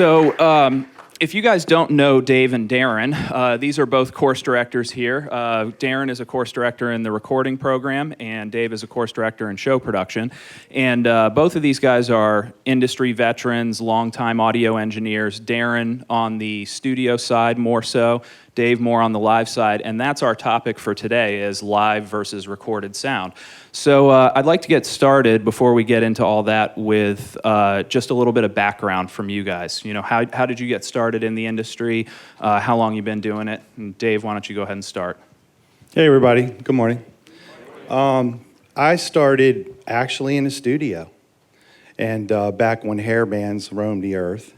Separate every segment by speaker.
Speaker 1: If you guys don't know Dave and Darren, these are both course directors here. Darren is a course director in the recording program, and Dave is a course director in show production. And both of these guys are industry veterans, longtime audio engineers. Darren on the studio side more so, Dave more on the live side, and that's our topic for today, is live versus recorded sound. So I'd like to get started before we get into all that with just a little bit of background from you guys. You know, how did you get started in the industry? How long you been doing it? And Dave, why don't you go ahead and start?
Speaker 2: Hey everybody, good morning. I started actually in a studio, and back when hair bands roamed the earth,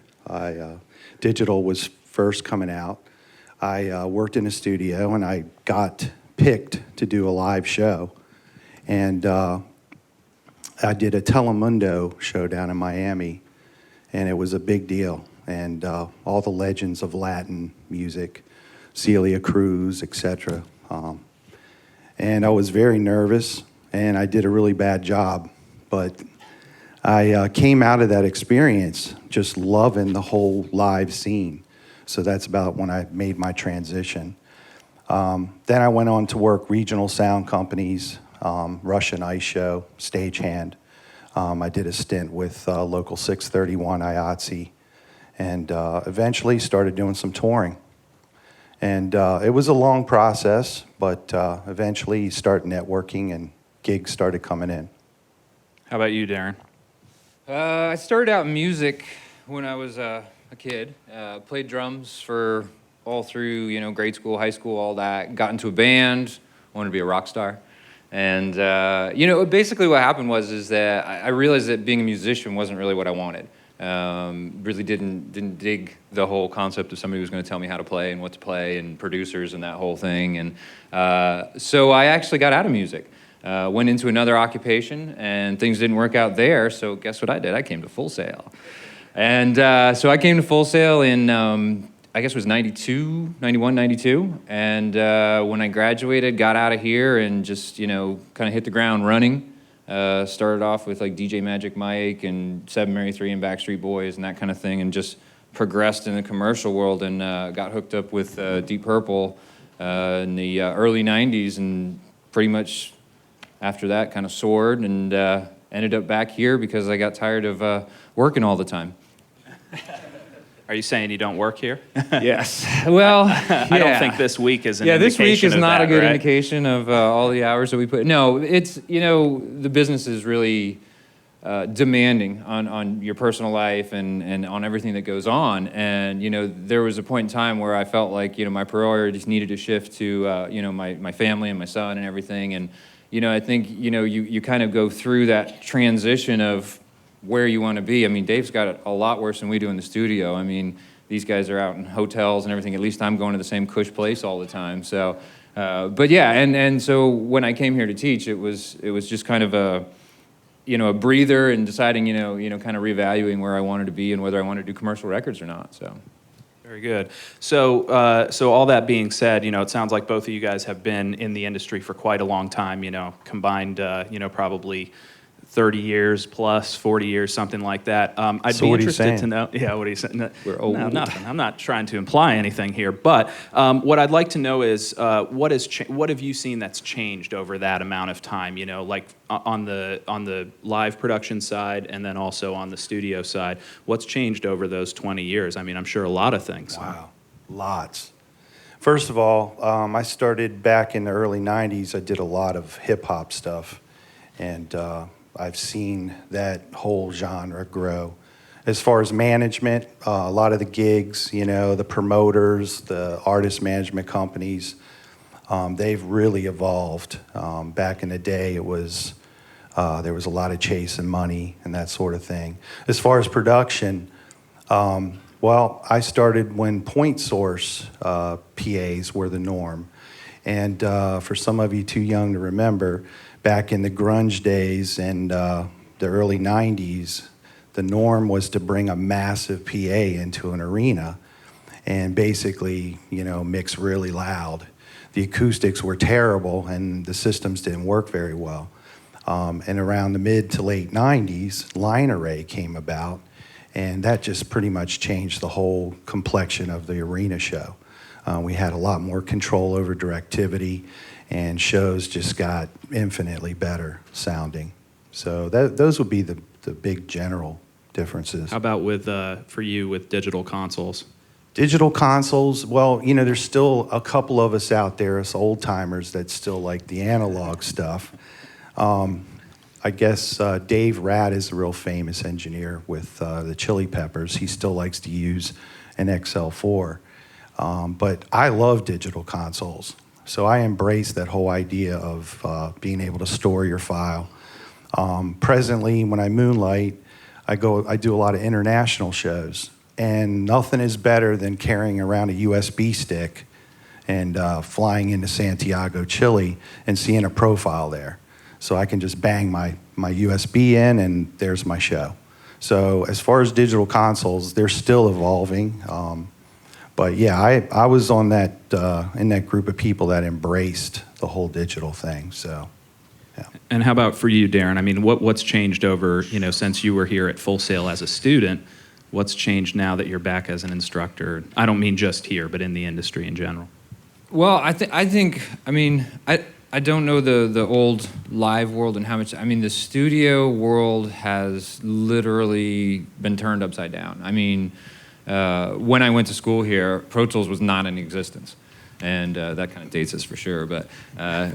Speaker 2: digital was first coming out. I worked in a studio and I got picked to do a live show. And I did a Telemundo show down in Miami, and it was a big deal. And all the legends of Latin music, Celia Cruz, etc. And I was very nervous, and I did a really bad job. But I came out of that experience just loving the whole live scene. So that's about when I made my transition. Then I went on to work regional sound companies, Russian Ice Show, Stagehand. I did a stint with Local 631 IATSE, and eventually started doing some touring. And it was a long process, but eventually you start networking and gigs started coming in.
Speaker 1: How about you, Darren?
Speaker 3: I started out in music when I was a kid. Played drums for all through, grade school, high school, all that. Got into a band, wanted to be a rock star. And, basically what happened is that I realized that being a musician wasn't really what I wanted. Really didn't dig the whole concept of somebody who was going to tell me how to play and what to play and producers and that whole thing. And so I actually got out of music. Went into another occupation, and things didn't work out there, so guess what I did? I came to Full Sail. And so I came to Full Sail in, I guess it was 91, 92. And when I graduated, got out of here and just, kind of hit the ground running. Started off with like DJ Magic Mike and 7 Mary 3 and Backstreet Boys and that kind of thing, and just progressed in the commercial world and got hooked up with Deep Purple in the early 90s, and pretty much after that kind of soared and ended up back here because I got tired of working all the time.
Speaker 1: Are you saying you don't work here?
Speaker 3: Yes. Well,
Speaker 1: I don't think this week is an indication
Speaker 3: this week is
Speaker 1: of
Speaker 3: not
Speaker 1: that,
Speaker 3: a good
Speaker 1: right?
Speaker 3: indication of all the hours that we put. No, it's, the business is really demanding on your personal life and on everything that goes on. And, there was a point in time where I felt like, my priorities needed to shift to, my family and my son and everything. And, I think, you kind of go through that transition of where you want to be. I mean, Dave's got it a lot worse than we do in the studio. I mean, these guys are out in hotels and everything. At least I'm going to the same cush place all the time. So, but yeah, and so when I came here to teach, it was just kind of a breather and deciding, kind of reevaluating where I wanted to be and whether I wanted to do commercial records or not. So.
Speaker 1: Very good. So all that being said, it sounds like both of you guys have been in the industry for quite a long time. Combined, probably 30 years plus, 40 years, something like that. I'd be interested to know. Yeah, what are you saying?
Speaker 3: We're old.
Speaker 1: No, nothing. I'm not trying to imply anything here. But what I'd like to know is what have you seen that's changed over that amount of time? Like on the live production side, and then also on the studio side. What's changed over those 20 years? I mean, I'm sure a lot of things.
Speaker 2: Wow, lots. First of all, I started back in the early 90s. I did a lot of hip-hop stuff, and I've seen that whole genre grow. As far as management, a lot of the gigs, the promoters, the artist management companies, they've really evolved. Back in the day, there was a lot of chasing money and that sort of thing. As far as production, I started when point source PAs were the norm. And for some of you too young to remember, back in the grunge days and the early 90s, the norm was to bring a massive PA into an arena and basically, mix really loud. The acoustics were terrible and the systems didn't work very well. And around the mid to late 90s, line array came about, And that just pretty much changed the whole complexion of the arena show. We had a lot more control over directivity, and shows just got infinitely better sounding. So those would be the big general differences.
Speaker 1: How about with for you with digital consoles?
Speaker 2: Digital consoles, well, you know, there's still a couple of us out there, us old timers, that still like the analog stuff. I guess Dave Radd is a real famous engineer with the Chili Peppers. He still likes to use an XL4. But I love digital consoles. So I embrace that whole idea of being able to store your file. Presently, when I moonlight, I do a lot of international shows. And nothing is better than carrying around a USB stick and flying into Santiago, Chile, and seeing a profile there. So I can just bang my USB in, and there's my show. So as far as digital consoles, they're still evolving. But yeah, I was on that in that group of people that embraced the whole digital thing. So, yeah.
Speaker 1: And how about for you, Darren? I mean, what's changed over, you know, since you were here at Full Sail as a student? What's changed now that you're back as an instructor? I don't mean just here, but in the industry in general.
Speaker 3: Well, I think, I mean, I don't know the old live world and how much, I mean, the studio world has literally been turned upside down. I mean, when I went to school here, Pro Tools was not in existence. And that kind of dates us for sure, but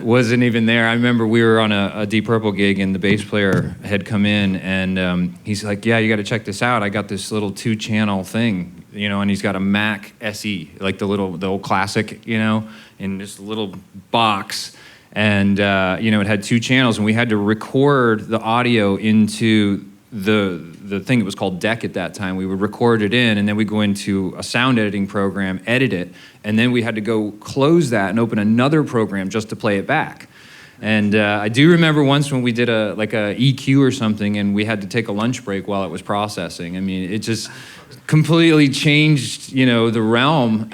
Speaker 3: wasn't even there. I remember we were on a Deep Purple gig, and the bass player had come in, and he's like, yeah, you got to check this out. I got this little 2-channel thing, you know, and he's got a Mac SE, like the old classic, you know, in this little box. And, you know, it had 2 channels, and we had to record the audio into the thing that was called Deck at that time. We would record it in, and then we'd go into a sound editing program, edit it, and then we had to go close that and open another program just to play it back. And I do remember once when we did a EQ or something, and we had to take a lunch break while it was processing. I mean, it just completely changed, you know, the realm.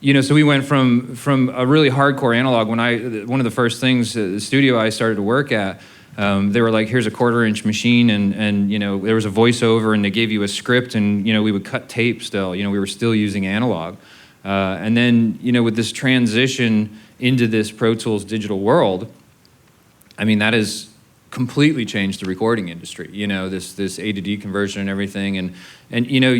Speaker 3: You know, so we went from a really hardcore analog. One of the first things, the studio I started to work at, they were like, here's a 1/4-inch machine, and you know, there was a voiceover, and they gave you a script, and you know, we would cut tape still. You know, we were still using analog. And then, you know, with this transition into this Pro Tools digital world, I mean, that has completely changed the recording industry. You know, this A to D conversion and everything, and you know,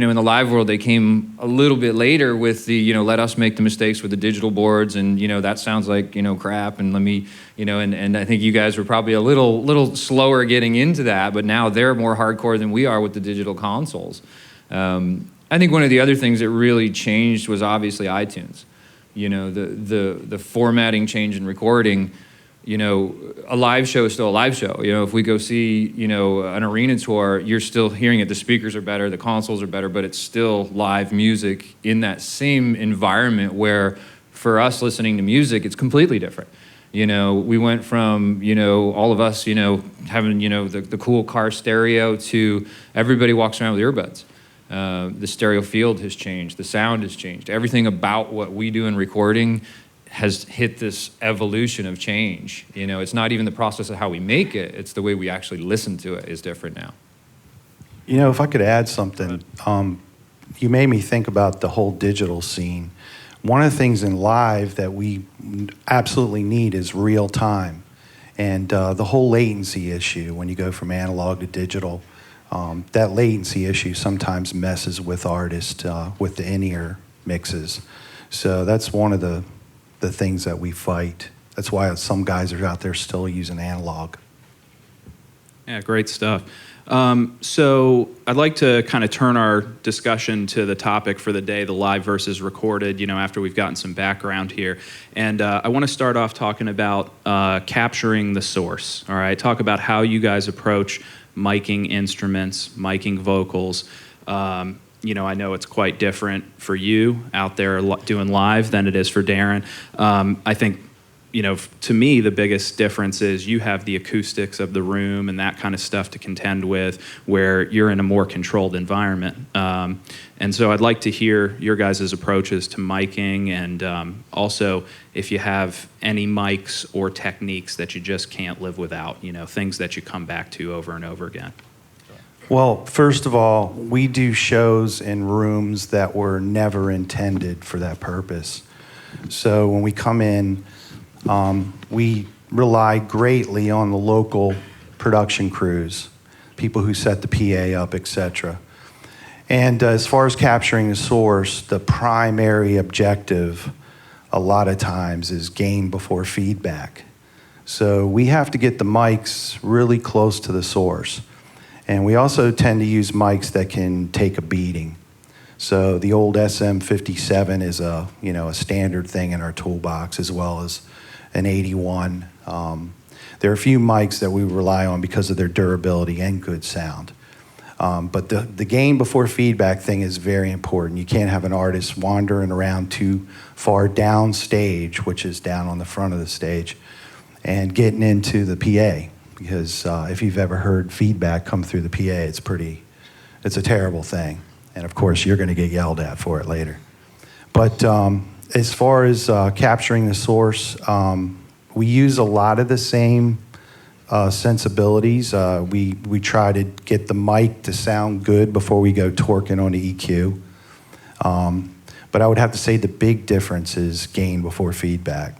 Speaker 3: in the live world, they came a little bit later with the, you know, let us make the mistakes with the digital boards, and you know, that sounds like, you know, crap, and let me, you know, and I think you guys were probably a little slower getting into that, but now they're more hardcore than we are with the digital consoles. I think one of the other things that really changed was obviously iTunes. You know, the formatting change in recording. You know, a live show is still a live show. You know, if we go see, you know, an arena tour, you're still hearing it. The speakers are better, the consoles are better, but it's still live music in that same environment where, for us listening to music, it's completely different. You know, we went from, you know, all of us, you know, having, you know, the cool car stereo to everybody walks around with earbuds. The stereo field has changed. The sound has changed. Everything about what we do in recording has hit this evolution of change. You know, it's not even the process of how we make it, it's the way we actually listen to it is different now.
Speaker 2: You know, if I could add something, you made me think about the whole digital scene. One of the things in live that we absolutely need is real time. And the whole latency issue when you go from analog to digital, that latency issue sometimes messes with artists with the in-ear mixes. So that's one of the things that we fight. That's why some guys are out there still using analog.
Speaker 1: Yeah, great stuff. So I'd like to kind of turn our discussion to the topic for the day, the live versus recorded, you know, after we've gotten some background here. And I want to start off talking about capturing the source, all right? Talk about how you guys approach miking instruments, miking vocals. You know, I know it's quite different for you out there doing live than it is for Darren. I think, you know, to me, the biggest difference is you have the acoustics of the room and that kind of stuff to contend with, where you're in a more controlled environment. And so I'd like to hear your guys' approaches to miking, and also if you have any mics or techniques that you just can't live without, you know, things that you come back to over and over again.
Speaker 2: Well, first of all, we do shows in rooms that were never intended for that purpose. So when we come in, we rely greatly on the local production crews, people who set the PA up, etc. And as far as capturing the source, the primary objective a lot of times is gain before feedback. So we have to get the mics really close to the source. And we also tend to use mics that can take a beating. So the old SM57 is a standard thing in our toolbox, as well as an 81. There are a few mics that we rely on because of their durability and good sound. But the gain before feedback thing is very important. You can't have an artist wandering around too far down stage, which is down on the front of the stage, and getting into the PA. Because if you've ever heard feedback come through the PA, it's a terrible thing. And of course, you're going to get yelled at for it later. But as far as capturing the source, we use a lot of the same sensibilities. We try to get the mic to sound good before we go torquing on the EQ. But I would have to say the big difference is gain before feedback.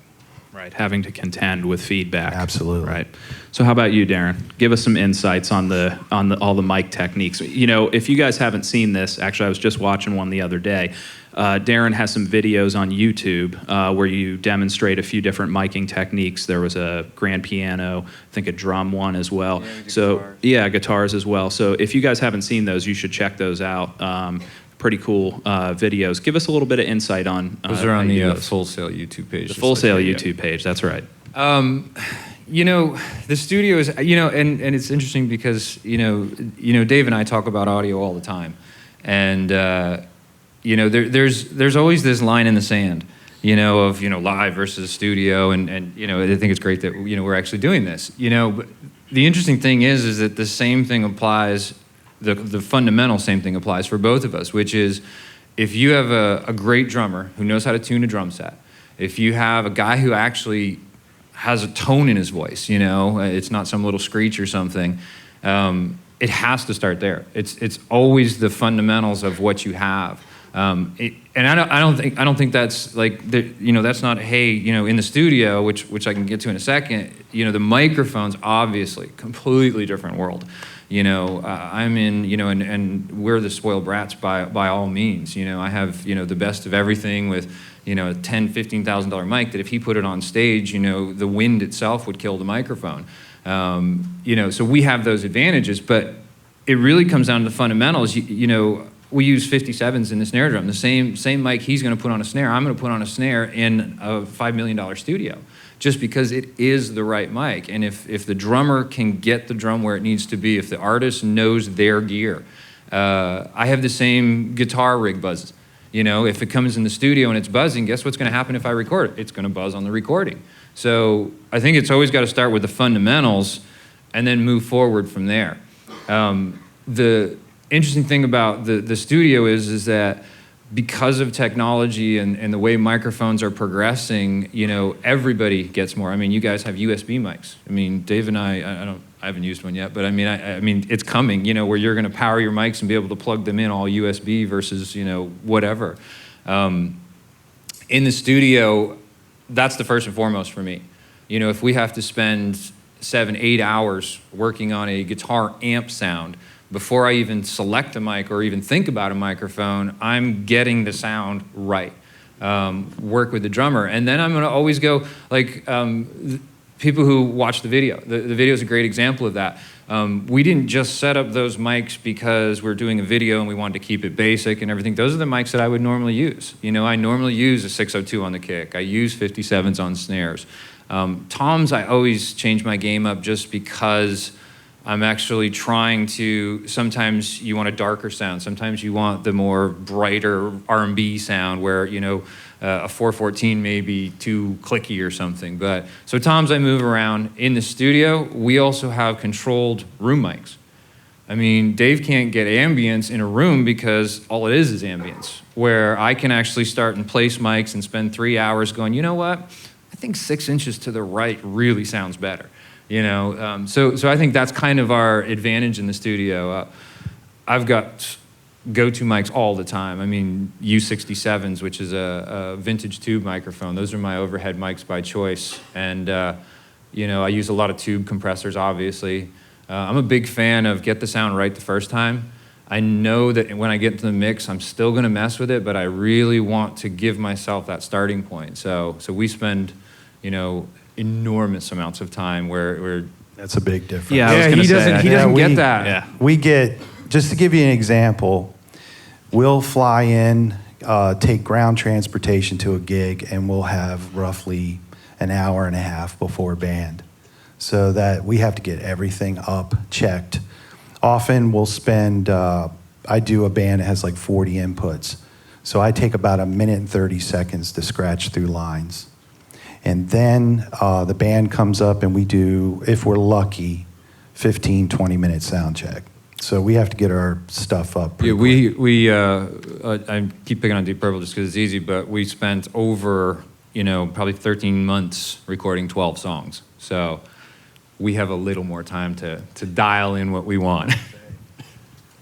Speaker 1: Right, having to contend with feedback.
Speaker 2: Absolutely.
Speaker 1: Right. So how about you, Darren? Give us some insights on all the mic techniques. If you guys haven't seen this, actually, I was just watching one the other day. Darren has some videos on YouTube where you demonstrate a few different miking techniques. There was a grand piano, I think a drum one as well. Guitars as well. So if you guys haven't seen those, you should check those out. Pretty cool videos. Give us a little bit of insight on
Speaker 3: Those are on the Full Sail YouTube page.
Speaker 1: The Full Sail YouTube page, that's right.
Speaker 3: The studio is, and it's interesting because, Dave and I talk about audio all the time. And, there's always this line in the sand, of, live versus studio. And I think it's great that, we're actually doing this. But the interesting thing is that the same thing applies, the fundamental same thing applies for both of us, which is if you have a great drummer who knows how to tune a drum set, if you have a guy who actually has a tone in his voice, it's not some little screech or something, it has to start there. It's always the fundamentals of what you have. And I don't think that's like that's not in the studio, which I can get to in a second. The microphone's obviously completely different world. I'm in and we're the spoiled brats by all means. I have the best of everything with a $10,000-$15,000 mic that if he put it on stage, the wind itself would kill the microphone. So we have those advantages, but it really comes down to the fundamentals. We use 57s in the snare drum. The same mic he's going to put on a snare, I'm going to put on a snare in a $5 million studio, just because it is the right mic. And if the drummer can get the drum where it needs to be, if the artist knows their gear. I have the same guitar rig buzzes. If it comes in the studio and it's buzzing, guess what's going to happen if I record it? It's going to buzz on the recording. So I think it's always got to start with the fundamentals and then move forward from there. The interesting thing about the studio is that because of technology and the way microphones are progressing, everybody gets more. I mean, you guys have USB mics. I mean, Dave and I haven't used one yet, but I mean, it's coming, where you're going to power your mics and be able to plug them in all USB versus, whatever. In the studio, that's the first and foremost for me. If we have to spend 7-8 hours working on a guitar amp sound, before I even select a mic or even think about a microphone, I'm getting the sound right. Work with the drummer. And then I'm going to always go, people who watch the video. The video is a great example of that. We didn't just set up those mics because we're doing a video and we wanted to keep it basic and everything. Those are the mics that I would normally use. I normally use a 602 on the kick. I use 57s on snares. Toms, I always change my game up just because I'm actually trying to, sometimes you want a darker sound, sometimes you want the more brighter R&B sound where, a 414 may be too clicky or something. But so toms I move around. In the studio, we also have controlled room mics. I mean, Dave can't get ambience in a room because all it is ambience, where I can actually start and place mics and spend 3 hours going, you know what? I think 6 inches to the right really sounds better. So I think that's kind of our advantage in the studio. I've got go-to mics all the time. I mean, U67s, which is a vintage tube microphone. Those are my overhead mics by choice. And, you know, I use a lot of tube compressors, obviously. I'm a big fan of get the sound right the first time. I know that when I get into the mix, I'm still going to mess with it, but I really want to give myself that starting point. So we spend, you know, enormous amounts of time where
Speaker 2: That's a big difference.
Speaker 1: Yeah, I was
Speaker 3: he
Speaker 1: gonna say,
Speaker 3: doesn't get that.
Speaker 1: Yeah.
Speaker 2: We get, just to give you an example, we'll fly in, take ground transportation to a gig, and we'll have roughly an hour and a half before band. So that we have to get everything up, checked. Often we'll spend, I do a band that has like 40 inputs. So I take about 1 minute and 30 seconds to scratch through lines. And then the band comes up and we do, if we're lucky, 15, 20-minute sound check. So we have to get our stuff up.
Speaker 3: Yeah,
Speaker 2: pretty quick.
Speaker 3: I keep picking on Deep Purple just because it's easy, but we spent over, you know, probably 13 months recording 12 songs. So we have a little more time to dial in what we want.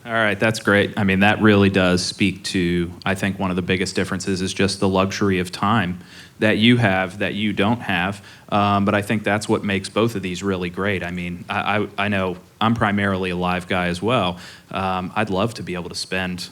Speaker 1: All right, that's great. I mean, that really does speak to, I think one of the biggest differences is just the luxury of time that you have that you don't have. But I think that's what makes both of these really great. I mean, I know I'm primarily a live guy as well. I'd love to be able to spend,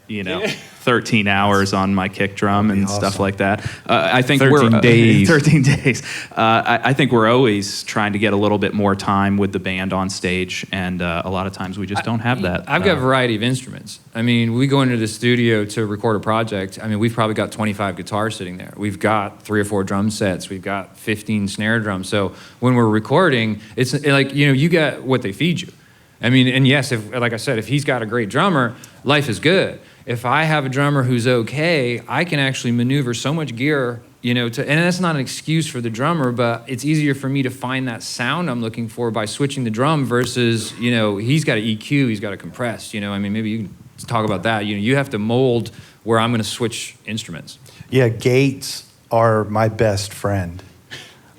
Speaker 1: you know, 13 hours on my kick drum and stuff like that. I think
Speaker 3: 13 days.
Speaker 1: 13 days. I think we're always trying to get a little bit more time with the band on stage, and a lot of times we just don't have that.
Speaker 3: I've got a variety of instruments. I mean, we go into the studio to record a project. I mean, we've probably got 25 guitars sitting there. We've got 3 or 4 drum sets. We've got 15 snare drums. So when we're recording, it's like, you know, you get what they feed you. I mean, and yes, if, like I said, if he's got a great drummer, life is good. If I have a drummer who's okay, I can actually maneuver so much gear, you know, and that's not an excuse for the drummer, but it's easier for me to find that sound I'm looking for by switching the drum versus, you know, he's got an EQ, he's got to compress, you know. I mean, maybe you can talk about that. You know, you have to mold where I'm going to switch instruments.
Speaker 2: Yeah, gates are my best friend.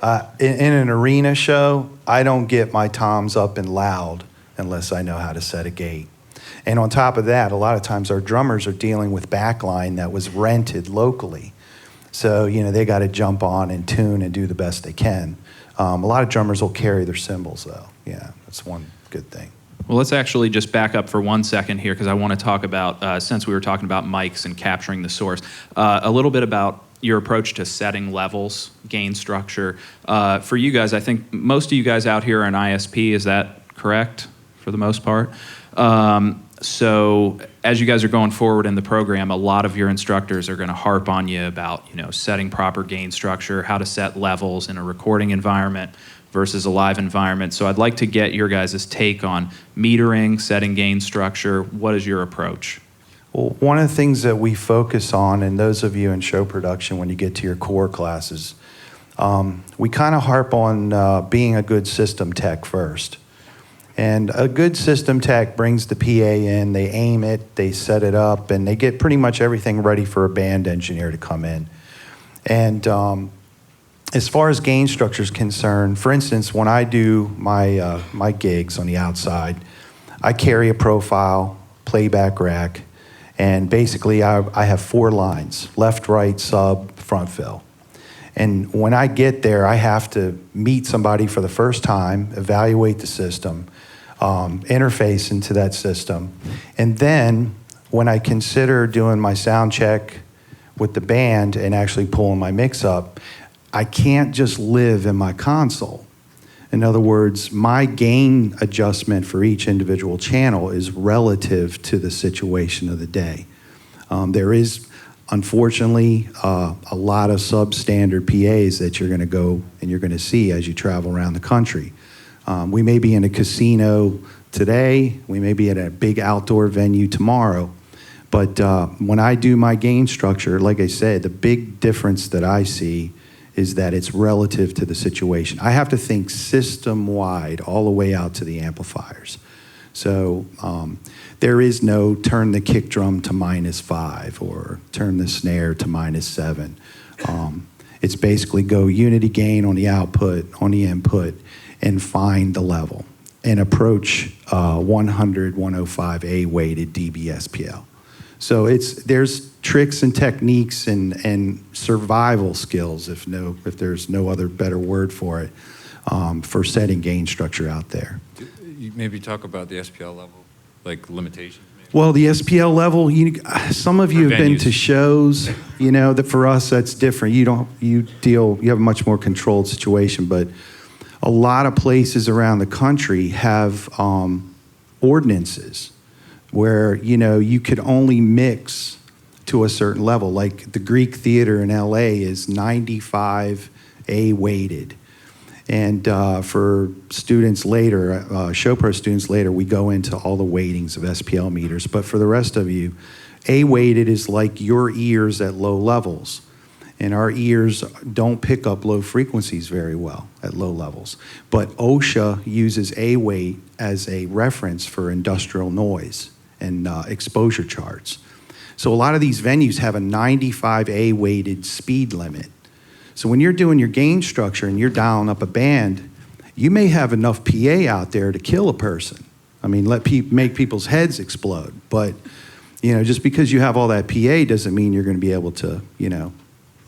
Speaker 2: In an arena show, I don't get my toms up and loud unless I know how to set a gate. And on top of that, a lot of times our drummers are dealing with backline that was rented locally. So, you know, they got to jump on and tune and do the best they can. A lot of drummers will carry their cymbals, though. Yeah, that's one good thing.
Speaker 1: Well, let's actually just back up for 1 second here, because I want to talk about, since we were talking about mics and capturing the source, a little bit about your approach to setting levels, gain structure. For you guys, I think most of you guys out here are an ISP, is that correct, for the most part? So as you guys are going forward in the program, a lot of your instructors are going to harp on you about, you know, setting proper gain structure, how to set levels in a recording environment versus a live environment. So I'd like to get your guys' take on metering, setting gain structure. What is your approach?
Speaker 2: Well, one of the things that we focus on, and those of you in show production, when you get to your core classes, we kind of harp on being a good system tech first. And a good system tech brings the PA in, they aim it, they set it up, and they get pretty much everything ready for a band engineer to come in. And as far as gain structure is concerned, for instance, when I do my gigs on the outside, I carry a profile, playback rack, and basically I have 4 lines, left, right, sub, front fill. And when I get there, I have to meet somebody for the first time, evaluate the system, interface into that system. And then when I consider doing my sound check with the band and actually pulling my mix up, I can't just live in my console. In other words, my gain adjustment for each individual channel is relative to the situation of the day. There is, unfortunately, a lot of substandard PAs that you're going to go and you're going to see as you travel around the country. We may be in a casino today, we may be at a big outdoor venue tomorrow, but when I do my gain structure, like I said, the big difference that I see is that it's relative to the situation. I have to think system-wide all the way out to the amplifiers. So there is no turn the kick drum to -5 or turn the snare to -7. It's basically go unity gain on the output, on the input, and find the level. and approach 100, 105A weighted dB SPL. So there's tricks and techniques and survival skills, if there's no other better word for it, for setting gain structure out there.
Speaker 3: You maybe talk about the SPL level, like limitations. Maybe.
Speaker 2: Well, the SPL level, some of you have been
Speaker 3: venues.
Speaker 2: to shows, that for us that's different. You have a much more controlled situation, but a lot of places around the country have ordinances where, you could only mix to a certain level. Like the Greek Theater in LA is 95A weighted. And for students later, ShowPro students later, we go into all the weightings of SPL meters. But for the rest of you, A weighted is like your ears at low levels. And our ears don't pick up low frequencies very well at low levels. But OSHA uses A weight as a reference for industrial noise and exposure charts. So a lot of these venues have a 95A weighted speed limit. So when you're doing your gain structure and you're dialing up a band, you may have enough PA out there to kill a person. I mean, make people's heads explode. But, just because you have all that PA doesn't mean you're going to be able to,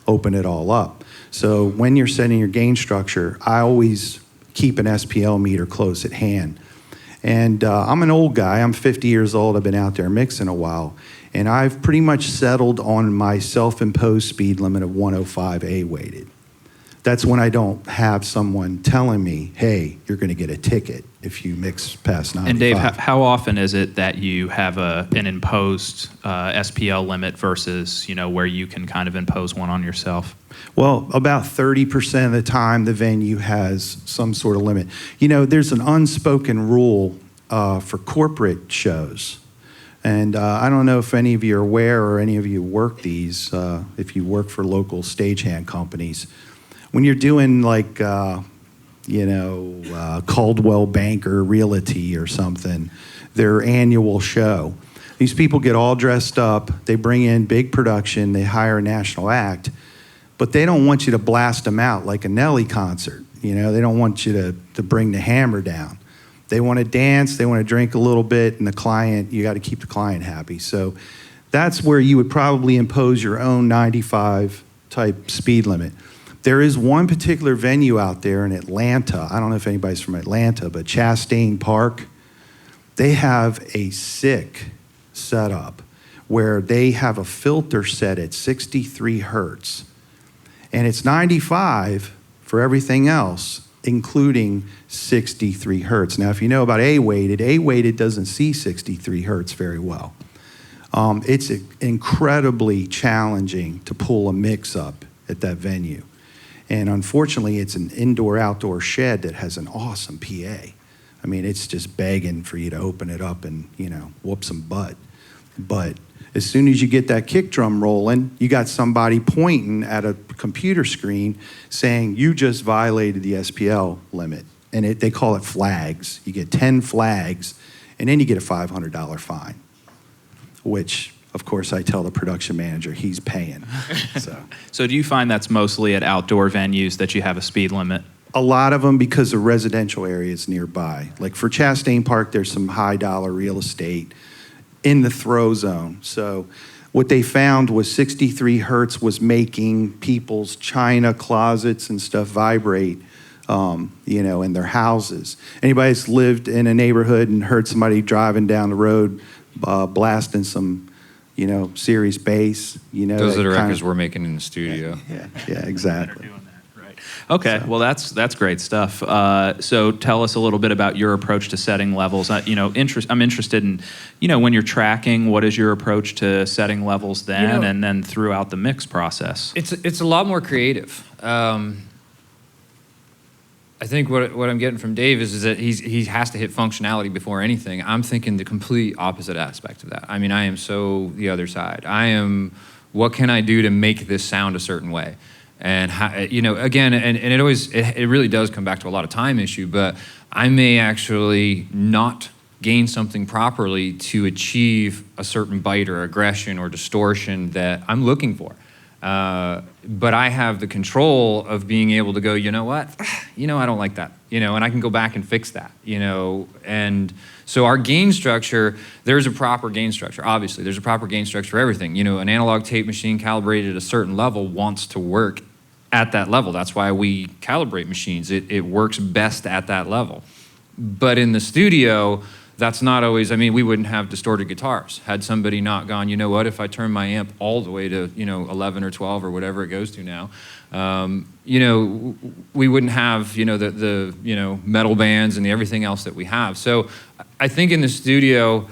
Speaker 2: open it all up. So when you're setting your gain structure, I always keep an SPL meter close at hand. And I'm an old guy. I'm 50 years old. I've been out there mixing a while. And I've pretty much settled on my self-imposed speed limit of 105A weighted. That's when I don't have someone telling me, hey, you're going to get a ticket if you mix past 95.
Speaker 1: And Dave, how often is it that you have an imposed SPL limit versus, where you can kind of impose one on yourself?
Speaker 2: Well, about 30% of the time the venue has some sort of limit. There's an unspoken rule for corporate shows. And I don't know if any of you are aware or any of you work these, if you work for local stagehand companies. When you're doing like, Caldwell Banker Realty or something, their annual show, these people get all dressed up, they bring in big production, they hire a national act, but they don't want you to blast them out like a Nelly concert. They don't want you to bring the hammer down. They want to dance, they want to drink a little bit, and you got to keep the client happy. So that's where you would probably impose your own 95 type speed limit. There is one particular venue out there in Atlanta. I don't know if anybody's from Atlanta, but Chastain Park, they have a sick setup where they have a filter set at 63 hertz. And it's 95 for everything else, including 63 hertz. Now, if you know about A-weighted doesn't see 63 hertz very well. It's incredibly challenging to pull a mix up at that venue. And unfortunately, it's an indoor-outdoor shed that has an awesome PA. I mean, it's just begging for you to open it up and, whoop some butt. But as soon as you get that kick drum rolling, you got somebody pointing at a computer screen saying, you just violated the SPL limit. And they call it flags. You get 10 flags, and then you get a $500 fine, which, of course, I tell the production manager he's paying.
Speaker 1: So do you find that's mostly at outdoor venues that you have a speed limit?
Speaker 2: A lot of them because of residential areas nearby. Like for Chastain Park, there's some high-dollar real estate in the throw zone. So what they found was 63 hertz was making people's china closets and stuff vibrate, in their houses. Anybody that's lived in a neighborhood and heard somebody driving down the road blasting some, serious bass,
Speaker 3: Those are the records we're making in the studio.
Speaker 2: Yeah, exactly.
Speaker 1: Okay, well, that's great stuff. So tell us a little bit about your approach to setting levels. I'm interested in, when you're tracking, what is your approach to setting levels then and then throughout the mix process?
Speaker 3: It's a lot more creative. I think what I'm getting from Dave is that he has to hit functionality before anything. I'm thinking the complete opposite aspect of that. I mean, I am so the other side. I am, what can I do to make this sound a certain way? And again, and it really does come back to a lot of time issue, but I may actually not gain something properly to achieve a certain bite or aggression or distortion that I'm looking for. But I have the control of being able to go, you know what, I don't like that, and I can go back and fix that, and so our gain structure, there's a proper gain structure. Obviously, there's a proper gain structure for everything. An analog tape machine calibrated at a certain level wants to work at that level. That's why we calibrate machines. It works best at that level. But in the studio, that's not always, we wouldn't have distorted guitars had somebody not gone, you know what, if I turn my amp all the way to, 11 or 12 or whatever it goes to now, we wouldn't have, the metal bands and everything else that we have. So I think in the studio,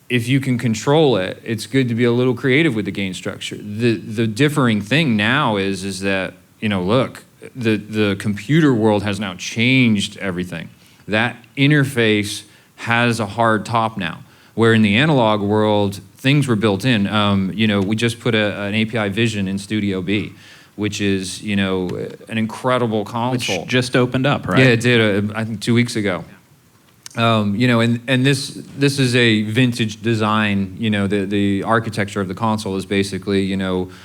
Speaker 3: if you can control it, it's good to be a little creative with the gain structure. The differing thing now is that, look, the computer world has now changed everything. That interface has a hard top now, where in the analog world, things were built in. We just put an API Vision in Studio B, which is, an incredible console.
Speaker 1: Which just opened up, right?
Speaker 3: Yeah, it did, I think 2 weeks ago. And this is a vintage design. The architecture of the console is basically,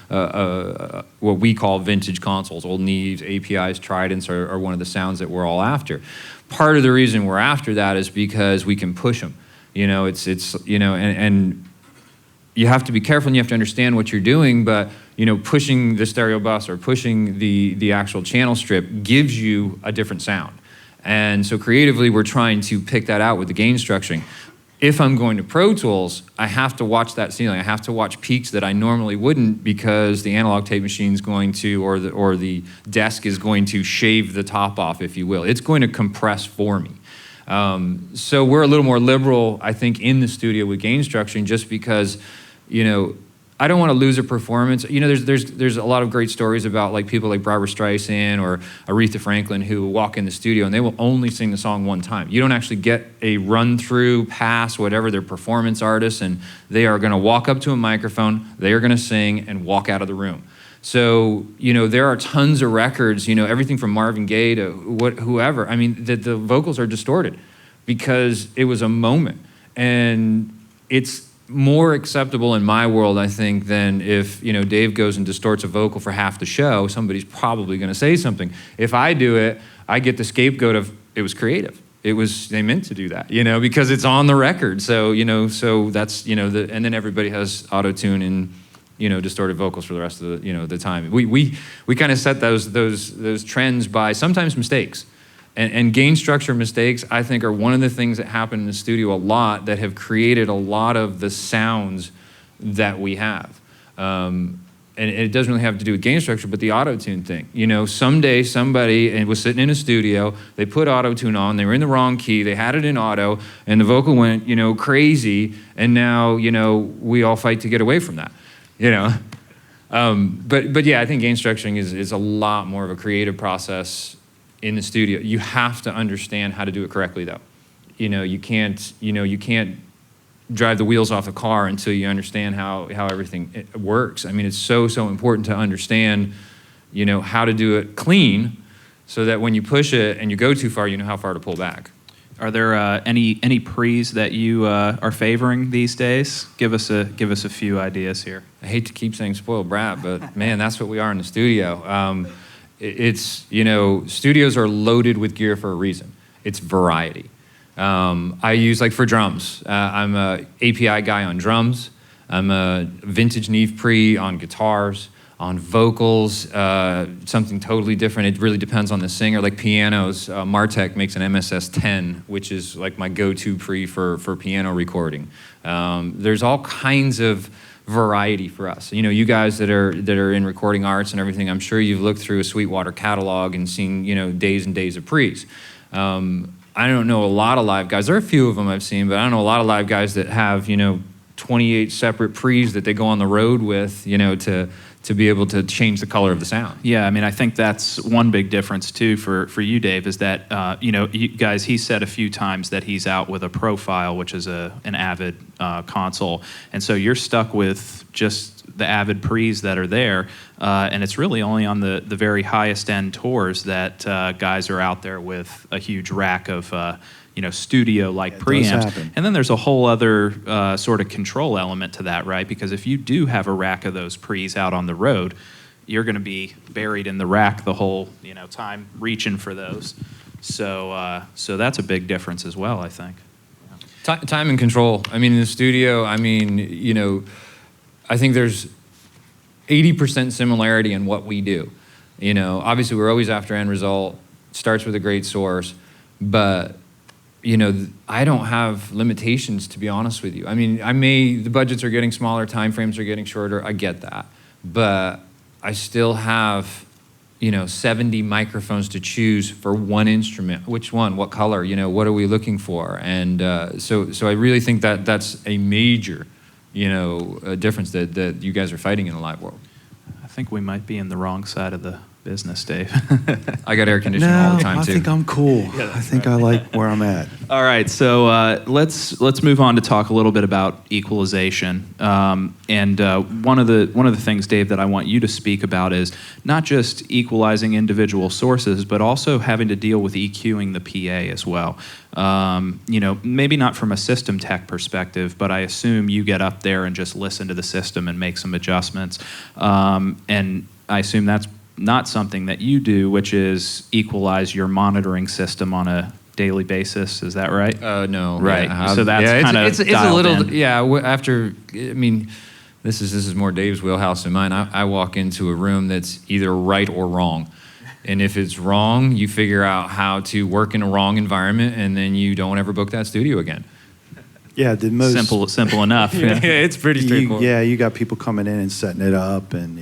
Speaker 3: what we call vintage consoles. Old Neves, APIs, Tridents are one of the sounds that we're all after. Part of the reason we're after that is because we can push them. And you have to be careful and you have to understand what you're doing, but pushing the stereo bus or pushing the actual channel strip gives you a different sound. And so creatively, we're trying to pick that out with the gain structuring. If I'm going to Pro Tools, I have to watch that ceiling. I have to watch peaks that I normally wouldn't because the analog tape machine is going to, or the desk is going to shave the top off, if you will. It's going to compress for me. So we're a little more liberal, I think, in the studio with gain structuring just because, I don't want to lose a performance. There's a lot of great stories about people like Barbra Streisand or Aretha Franklin who walk in the studio and they will only sing the song one time. You don't actually get a run-through, pass, whatever. They're performance artists, and they are going to walk up to a microphone, they are going to sing, and walk out of the room. So, there are tons of records, everything from Marvin Gaye to whoever. The vocals are distorted because it was a moment. And it's more acceptable in my world, I think, than if, Dave goes and distorts a vocal for half the show, somebody's probably going to say something. If I do it, I get the scapegoat of, it was creative. They meant to do that, because it's on the record. So, so that's, and then everybody has auto-tune and, distorted vocals for the rest of the time. We kind of set those trends by sometimes mistakes. And gain structure mistakes, I think, are one of the things that happen in the studio a lot that have created a lot of the sounds that we have. And it doesn't really have to do with gain structure, but the auto-tune thing. Someday somebody was sitting in a studio, they put auto-tune on, they were in the wrong key, they had it in auto, and the vocal went, crazy, and now, we all fight to get away from that, But yeah, I think gain structuring is a lot more of a creative process in the studio. You have to understand how to do it correctly, though. You can't drive the wheels off a car until you understand how everything works. It's so important to understand, how to do it clean, so that when you push it and you go too far, you know how far to pull back.
Speaker 1: Are there any pre's that you are favoring these days? Give us a few ideas here.
Speaker 3: I hate to keep saying spoiled brat, but man, that's what we are in the studio. Studios are loaded with gear for a reason. It's variety. I use, for drums, I'm a API guy on drums. I'm a vintage Neve Pre on guitars. On vocals, something totally different. It really depends on the singer. Like pianos, Martek makes an MSS 10, which is my go-to pre for piano recording. There's all kinds of variety for us. You guys that are in recording arts and everything, I'm sure you've looked through a Sweetwater catalog and seen, days and days of pre's. I don't know a lot of live guys. There are a few of them I've seen, but I don't know a lot of live guys that have, 28 separate pre's that they go on the road with, to be able to change the color of the sound.
Speaker 1: Yeah, I think that's one big difference too for you, Dave, is that you guys, he said a few times that he's out with a Profile, which is an Avid console, and so you're stuck with just the Avid pre's that are there, and it's really only on the very highest end tours that guys are out there with a huge rack of studio-like
Speaker 2: It does
Speaker 1: preamps.
Speaker 2: happen.
Speaker 1: And then there's a whole other sort of control element to that, right? Because if you do have a rack of those pre's out on the road, you're going to be buried in the rack the whole time reaching for those. So that's a big difference as well, I think.
Speaker 3: Time and control. I mean, in the studio, I think there's 80% similarity in what we do. Obviously we're always after end result, starts with a great source, but I don't have limitations, to be honest with you. I mean, the budgets are getting smaller, time frames are getting shorter, I get that. But I still have 70 microphones to choose for one instrument. Which one? What color? What are we looking for? And so I really think that that's a major, difference that you guys are fighting in the live world.
Speaker 1: I think we might be in the wrong side of the business, Dave.
Speaker 3: I got air conditioning all the time
Speaker 2: I
Speaker 3: too.
Speaker 2: think I'm cool. I think I like where I'm at.
Speaker 1: All right, so let's move on to talk a little bit about equalization. And one of the things, Dave, that I want you to speak about is not just equalizing individual sources, but also having to deal with EQing the PA as well. Maybe not from a system tech perspective, but I assume you get up there and just listen to the system and make some adjustments. And I assume that's not something that you do, which is equalize your monitoring system on a daily basis. Is that right?
Speaker 3: No.
Speaker 1: Right.
Speaker 3: Yeah,
Speaker 1: So that's kind of
Speaker 3: it's a little. Yeah. After, this is more Dave's wheelhouse than mine. I walk into a room that's either right or wrong, and if it's wrong, you figure out how to work in a wrong environment, and then you don't ever book that studio again.
Speaker 2: Yeah, the most
Speaker 1: simple enough.
Speaker 3: Yeah, it's pretty straightforward.
Speaker 2: You got people coming in and setting it up, and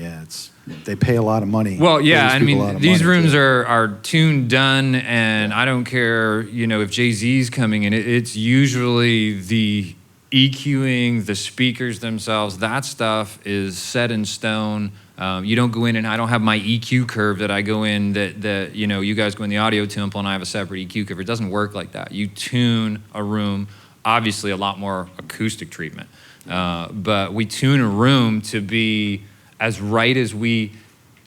Speaker 2: they pay a lot of money.
Speaker 3: Well, yeah,
Speaker 2: Pays people a lot of
Speaker 3: these
Speaker 2: money
Speaker 3: rooms
Speaker 2: to-
Speaker 3: are tuned, done, and I don't care, if Jay-Z's coming in, it's usually the EQing, the speakers themselves, that stuff is set in stone. You don't go in, and I don't have my EQ curve that I go in that you guys go in the audio temple and I have a separate EQ curve. It doesn't work like that. You tune a room, obviously a lot more acoustic treatment, but we tune a room to be as right as we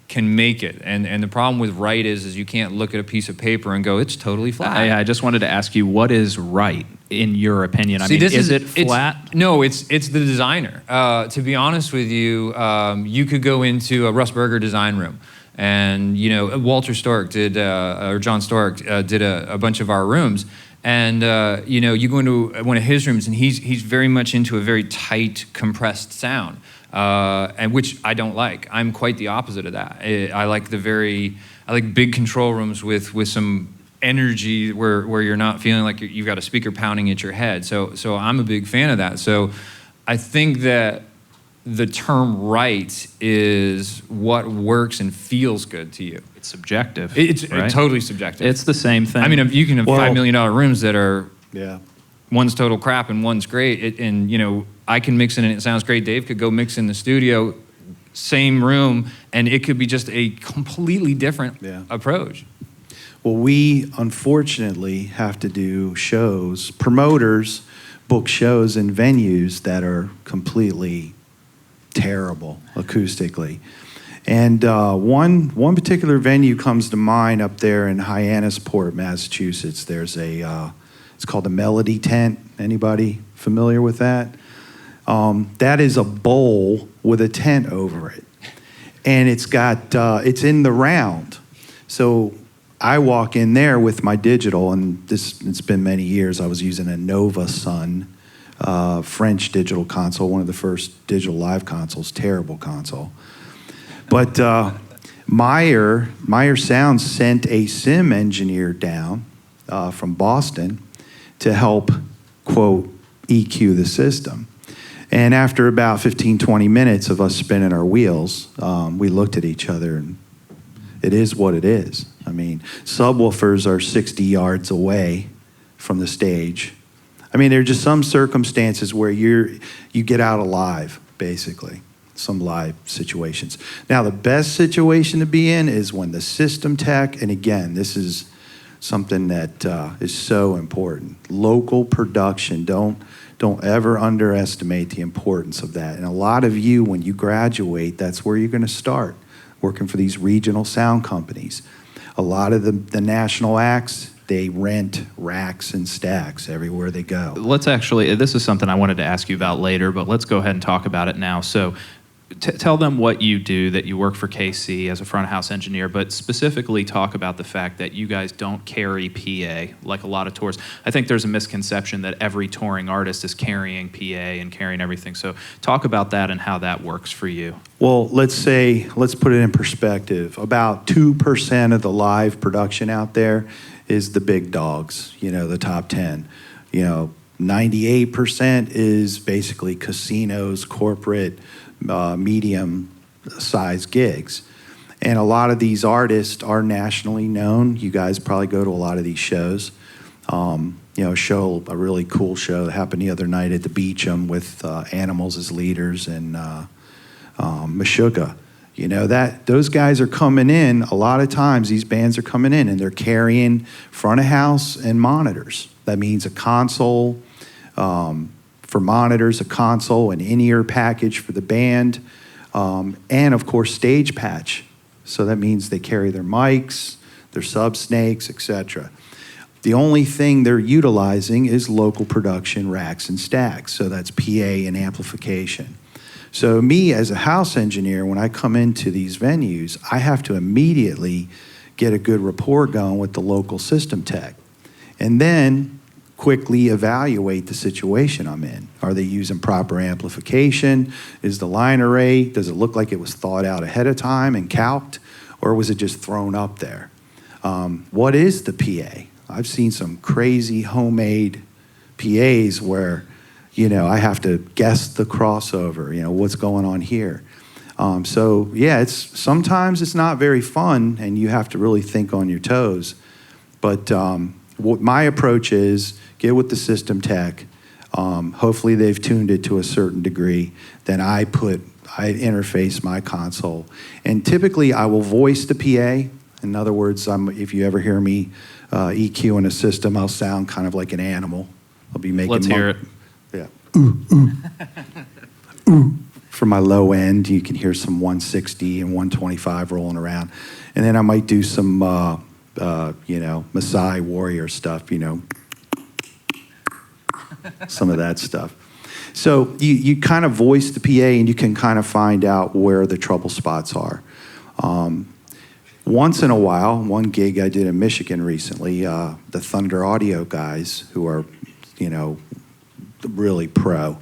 Speaker 3: can make it. And the problem with right is you can't look at a piece of paper and go, it's totally flat.
Speaker 1: I just wanted to ask you, what is right in your opinion?
Speaker 3: See,
Speaker 1: is it flat?
Speaker 3: No, it's the designer. To be honest with you, you could go into a Russ Berger design room, and Walter Stork did, or John Stork did a bunch of our rooms. And you go into one of his rooms, and he's very much into a very tight, compressed sound, and which I don't like. I'm quite the opposite of that. I like big control rooms with some energy where you're not feeling like you've got a speaker pounding at your head. So I'm a big fan of that. So I think that the term right is what works and feels good to you.
Speaker 1: It's subjective.
Speaker 3: It's
Speaker 1: right?
Speaker 3: totally subjective.
Speaker 1: It's the same thing.
Speaker 3: I mean, you can have
Speaker 2: Well-
Speaker 3: $5 million rooms that are
Speaker 2: Yeah.
Speaker 3: one's total crap and one's great. I can mix it and it sounds great. Dave could go mix in the studio, same room, and it could be just a completely different approach.
Speaker 2: Well, we unfortunately have to do shows. Promoters book shows in venues that are completely terrible acoustically. And one particular venue comes to mind up there in Hyannisport, Massachusetts. There's it's called the Melody Tent. Anybody familiar with that? That is a bowl with a tent over it. And it's in the round. So I walk in there with my digital, and it's been many years. I was using a Nova Sun French digital console, one of the first digital live consoles, terrible console. But Meyer Sound sent a sim engineer down from Boston to help, quote, EQ the system. And after about 15, 20 minutes of us spinning our wheels, we looked at each other, and it is what it is. I mean, subwoofers are 60 yards away from the stage. I mean, there are just some circumstances where you get out alive, basically, some live situations. Now, the best situation to be in is when the system tech, and again, this is something that is so important. Local production, don't ever underestimate the importance of that. And a lot of you, when you graduate, that's where you're going to start, working for these regional sound companies. A lot of the national acts, they rent racks and stacks everywhere they go.
Speaker 1: Let's actually, this is something I wanted to ask you about later, but let's go ahead and talk about it now. So tell them what you do, that you work for KC as a front of house engineer, but specifically talk about the fact that you guys don't carry PA like a lot of tours. I think there's a misconception that every touring artist is carrying PA and carrying everything. So talk about that and how that works for you.
Speaker 2: Well, let's put it in perspective. About 2% of the live production out there is the big dogs, the top 10. 98% is basically casinos, corporate, medium-sized gigs. And a lot of these artists are nationally known. You guys probably go to a lot of these shows. A really cool show that happened the other night at the Beecham with Animals as leaders and Meshuggah. Those guys are coming in. A lot of times these bands are coming in and they're carrying front of house and monitors. That means a console for monitors, a console, an in-ear package for the band, and of course stage patch. So that means they carry their mics, their sub snakes, etc. The only thing they're utilizing is local production racks and stacks. So that's PA and amplification. So me as a house engineer, when I come into these venues, I have to immediately get a good rapport going with the local system tech. And then quickly evaluate the situation I'm in. Are they using proper amplification? Is the line array, does it look like it was thought out ahead of time and calced? Or was it just thrown up there? What is the PA? I've seen some crazy homemade PAs where, I have to guess the crossover, what's going on here. Sometimes it's not very fun and you have to really think on your toes. But what my approach is, get with the system tech. Hopefully they've tuned it to a certain degree. Then I interface my console. And typically I will voice the PA. In other words, if you ever hear me EQ in a system, I'll sound kind of like an animal. I'll be making.
Speaker 1: Let's hear it.
Speaker 2: Yeah. Ooh, ooh. Ooh. For my low end, you can hear some 160 and 125 rolling around. And then I might do some, Maasai warrior stuff, some of that stuff. So you kind of voice the PA and you can kind of find out where the trouble spots are. Once in a while, one gig I did in Michigan recently, the Thunder Audio guys who are, really pro,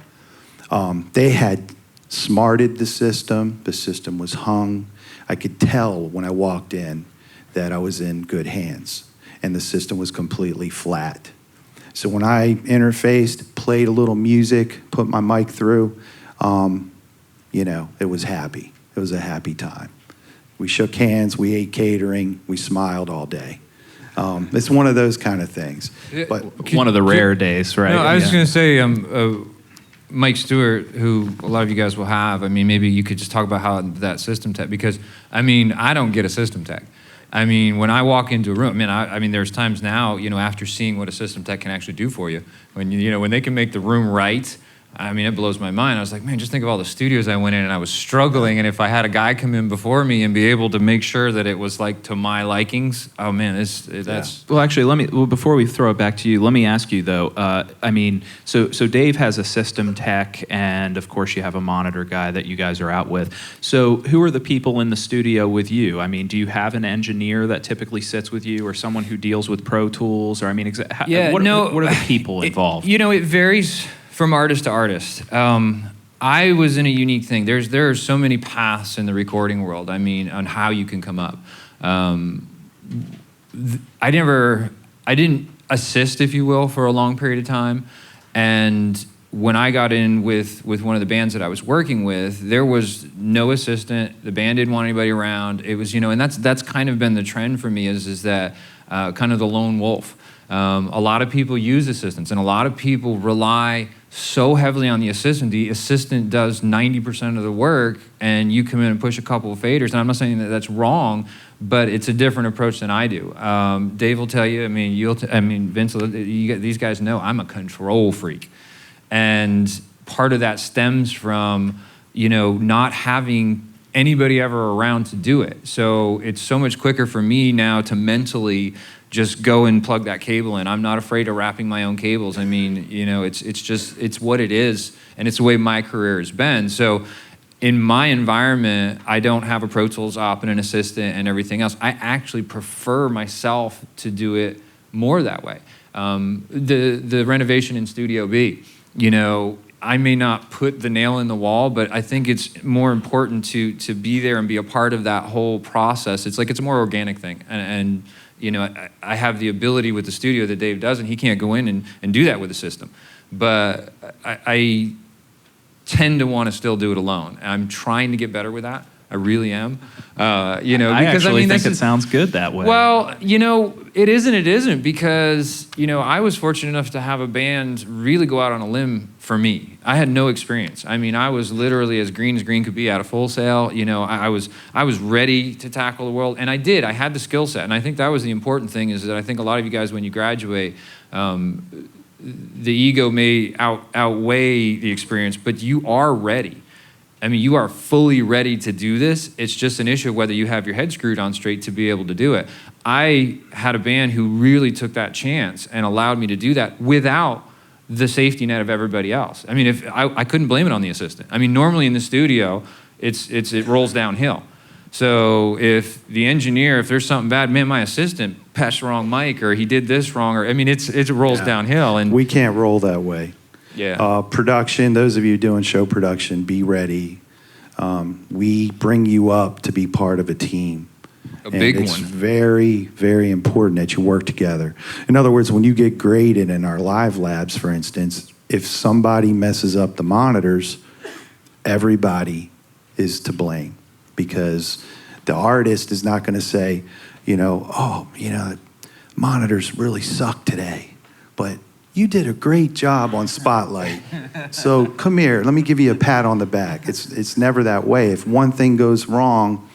Speaker 2: they had smarted the system. The system was hung. I could tell when I walked in that I was in good hands, and the system was completely flat. So when I interfaced, played a little music, put my mic through, it was happy. It was a happy time. We shook hands, we ate catering, we smiled all day. It's one of those kind of things. But
Speaker 1: One of the rare days, right?
Speaker 3: No, I was just going to say, Mike Stewart, who a lot of you guys will have, maybe you could just talk about how that system tech, because, I don't get a system tech. When I walk into a room, there's times now, after seeing what a system tech can actually do for you, when they can make the room right, it blows my mind. I was like, man, just think of all the studios I went in and I was struggling, and if I had a guy come in before me and be able to make sure that it was like to my likings, oh man, that's...
Speaker 1: Yeah. Well, actually, before we throw it back to you, let me ask you though, so Dave has a system tech, and of course you have a monitor guy that you guys are out with. So who are the people in the studio with you? Do you have an engineer that typically sits with you, or someone who deals with Pro Tools, or what are the people involved?
Speaker 3: It varies from artist to artist. I was in a unique thing. There are so many paths in the recording world, on how you can come up. I didn't assist, if you will, for a long period of time. And when I got in with one of the bands that I was working with, there was no assistant. The band didn't want anybody around. It was, and that's kind of been the trend for me is that kind of the lone wolf. A lot of people use assistants, and a lot of people rely so heavily on the assistant. The assistant does 90% of the work, and you come in and push a couple of faders. And I'm not saying that that's wrong, but it's a different approach than I do. Dave will tell you. Vince, these guys know I'm a control freak, and part of that stems from not having anybody ever around to do it. So it's so much quicker for me now to mentally just go and plug that cable in. I'm not afraid of wrapping my own cables. I mean, it's what it is, and it's the way my career has been. So in my environment, I don't have a Pro Tools op and an assistant and everything else. I actually prefer myself to do it more that way. The renovation in Studio B, I may not put the nail in the wall, but I think it's more important to be there and be a part of that whole process. It's a more organic thing. And I have the ability with the studio that Dave doesn't. He can't go in and do that with the system. But I tend to want to still do it alone. I'm trying to get better with that. I really am.
Speaker 1: I
Speaker 3: because
Speaker 1: actually think it sounds good that way.
Speaker 3: Well, it isn't because, I was fortunate enough to have a band really go out on a limb for me. I had no experience. I mean, I was literally as green could be out of Full Sail. I was ready to tackle the world, and I did. I had the skill set, and I think that was the important thing, is that I think a lot of you guys, when you graduate, the ego may outweigh the experience, but you are ready. I mean, you are fully ready to do this. It's just an issue of whether you have your head screwed on straight to be able to do it. I had a band who really took that chance and allowed me to do that without the safety net of everybody else. I mean, if I couldn't blame it on the assistant. I mean, normally in the studio, it rolls downhill. So if the engineer, if there's something bad, man, my assistant patched the wrong mic, or he did this wrong, or it rolls downhill. And
Speaker 2: we can't roll that way.
Speaker 3: Yeah.
Speaker 2: Production, those of you doing show production, be ready. We bring you up to be part of a team.
Speaker 3: A big one.
Speaker 2: It's very, very important that you work together. In other words, when you get graded in our live labs, for instance, if somebody messes up the monitors, everybody is to blame, because the artist is not going to say, monitors really suck today, but you did a great job on Spotlight. So come here, let me give you a pat on the back. It's never that way. If one thing goes wrong,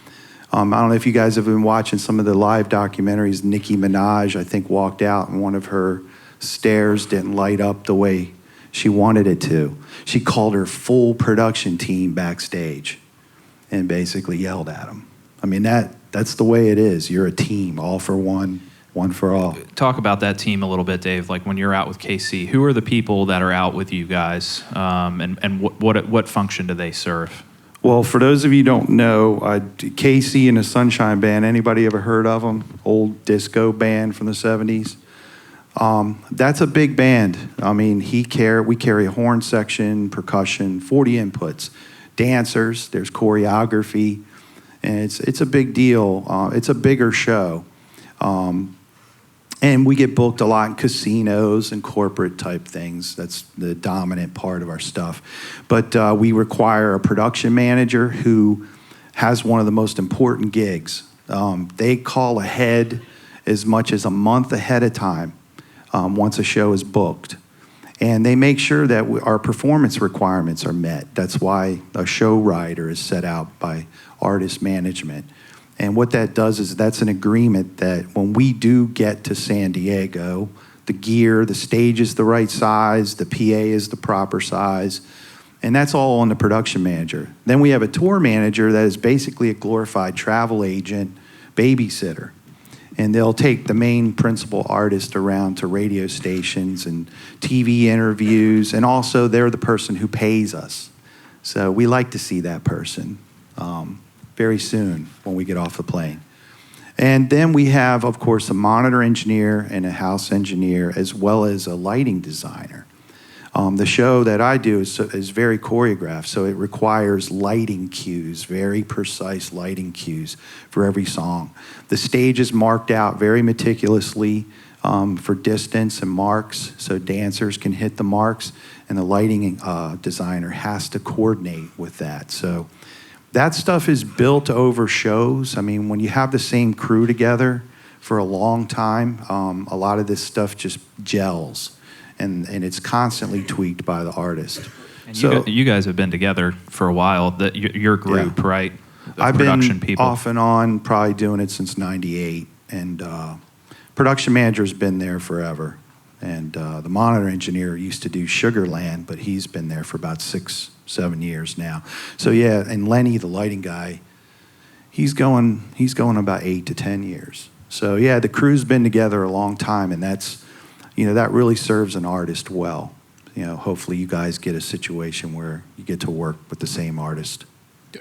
Speaker 2: I don't know if you guys have been watching some of the live documentaries. Nicki Minaj, I think, walked out and one of her stairs didn't light up the way she wanted it to. She called her full production team backstage and basically yelled at them. I mean, that's the way it is. You're a team, all for one for all.
Speaker 1: Talk about that team a little bit, Dave. Like when you're out with KC, who are the people that are out with you guys, and what function do they serve?
Speaker 2: Well, for those of you who don't know, KC and the Sunshine Band, anybody ever heard of them? Old disco band from the 70s. That's a big band. I mean, we carry a horn section, percussion, 40 inputs, dancers, there's choreography, and it's a big deal. It's a bigger show. And we get booked a lot in casinos and corporate type things. That's the dominant part of our stuff. But we require a production manager who has one of the most important gigs. They call ahead as much as a month ahead of time once a show is booked. And they make sure that our performance requirements are met. That's why a show rider is set out by artist management. And what that does is that's an agreement that when we do get to San Diego, the gear, the stage is the right size, the PA is the proper size, and that's all on the production manager. Then we have a tour manager that is basically a glorified travel agent, babysitter. And they'll take the main principal artist around to radio stations and TV interviews, and also they're the person who pays us. So we like to see that person very soon when we get off the plane. And then we have, of course, a monitor engineer and a house engineer, as well as a lighting designer. The show that I do is very choreographed, so it requires lighting cues, very precise lighting cues for every song. The stage is marked out very meticulously for distance and marks, so dancers can hit the marks, and the lighting designer has to coordinate with that. So that stuff is built over shows. I mean, when you have the same crew together for a long time, a lot of this stuff just gels, and it's constantly tweaked by the artist.
Speaker 1: And you guys have been together for a while, your group, yeah. Right?
Speaker 2: I've been people. Off and on, probably doing it since '98, and production manager's been there forever. And the monitor engineer used to do Sugarland, but he's been there for about 6-7 years now. So yeah, and Lenny, the lighting guy, he's going about 8 to 10 years. So yeah, the crew's been together a long time, and that's, that really serves an artist well. Hopefully you guys get a situation where you get to work with the same artist.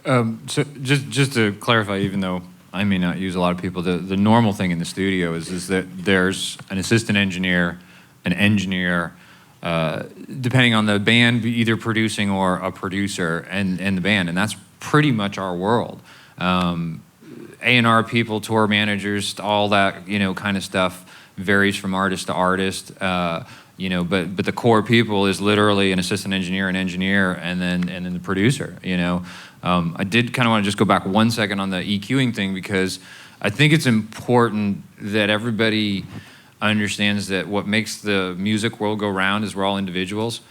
Speaker 3: So just to clarify, even though I may not use a lot of people, the normal thing in the studio is that there's an assistant engineer, an engineer, depending on the band, either producing or a producer and the band, and that's pretty much our world. A&R people, tour managers, all that kind of stuff varies from artist to artist. But the core people is literally an assistant engineer, an engineer, and then the producer. I did kind of want to just go back 1 second on the EQing thing, because I think it's important that everybody understands that what makes the music world go round is we're all individuals.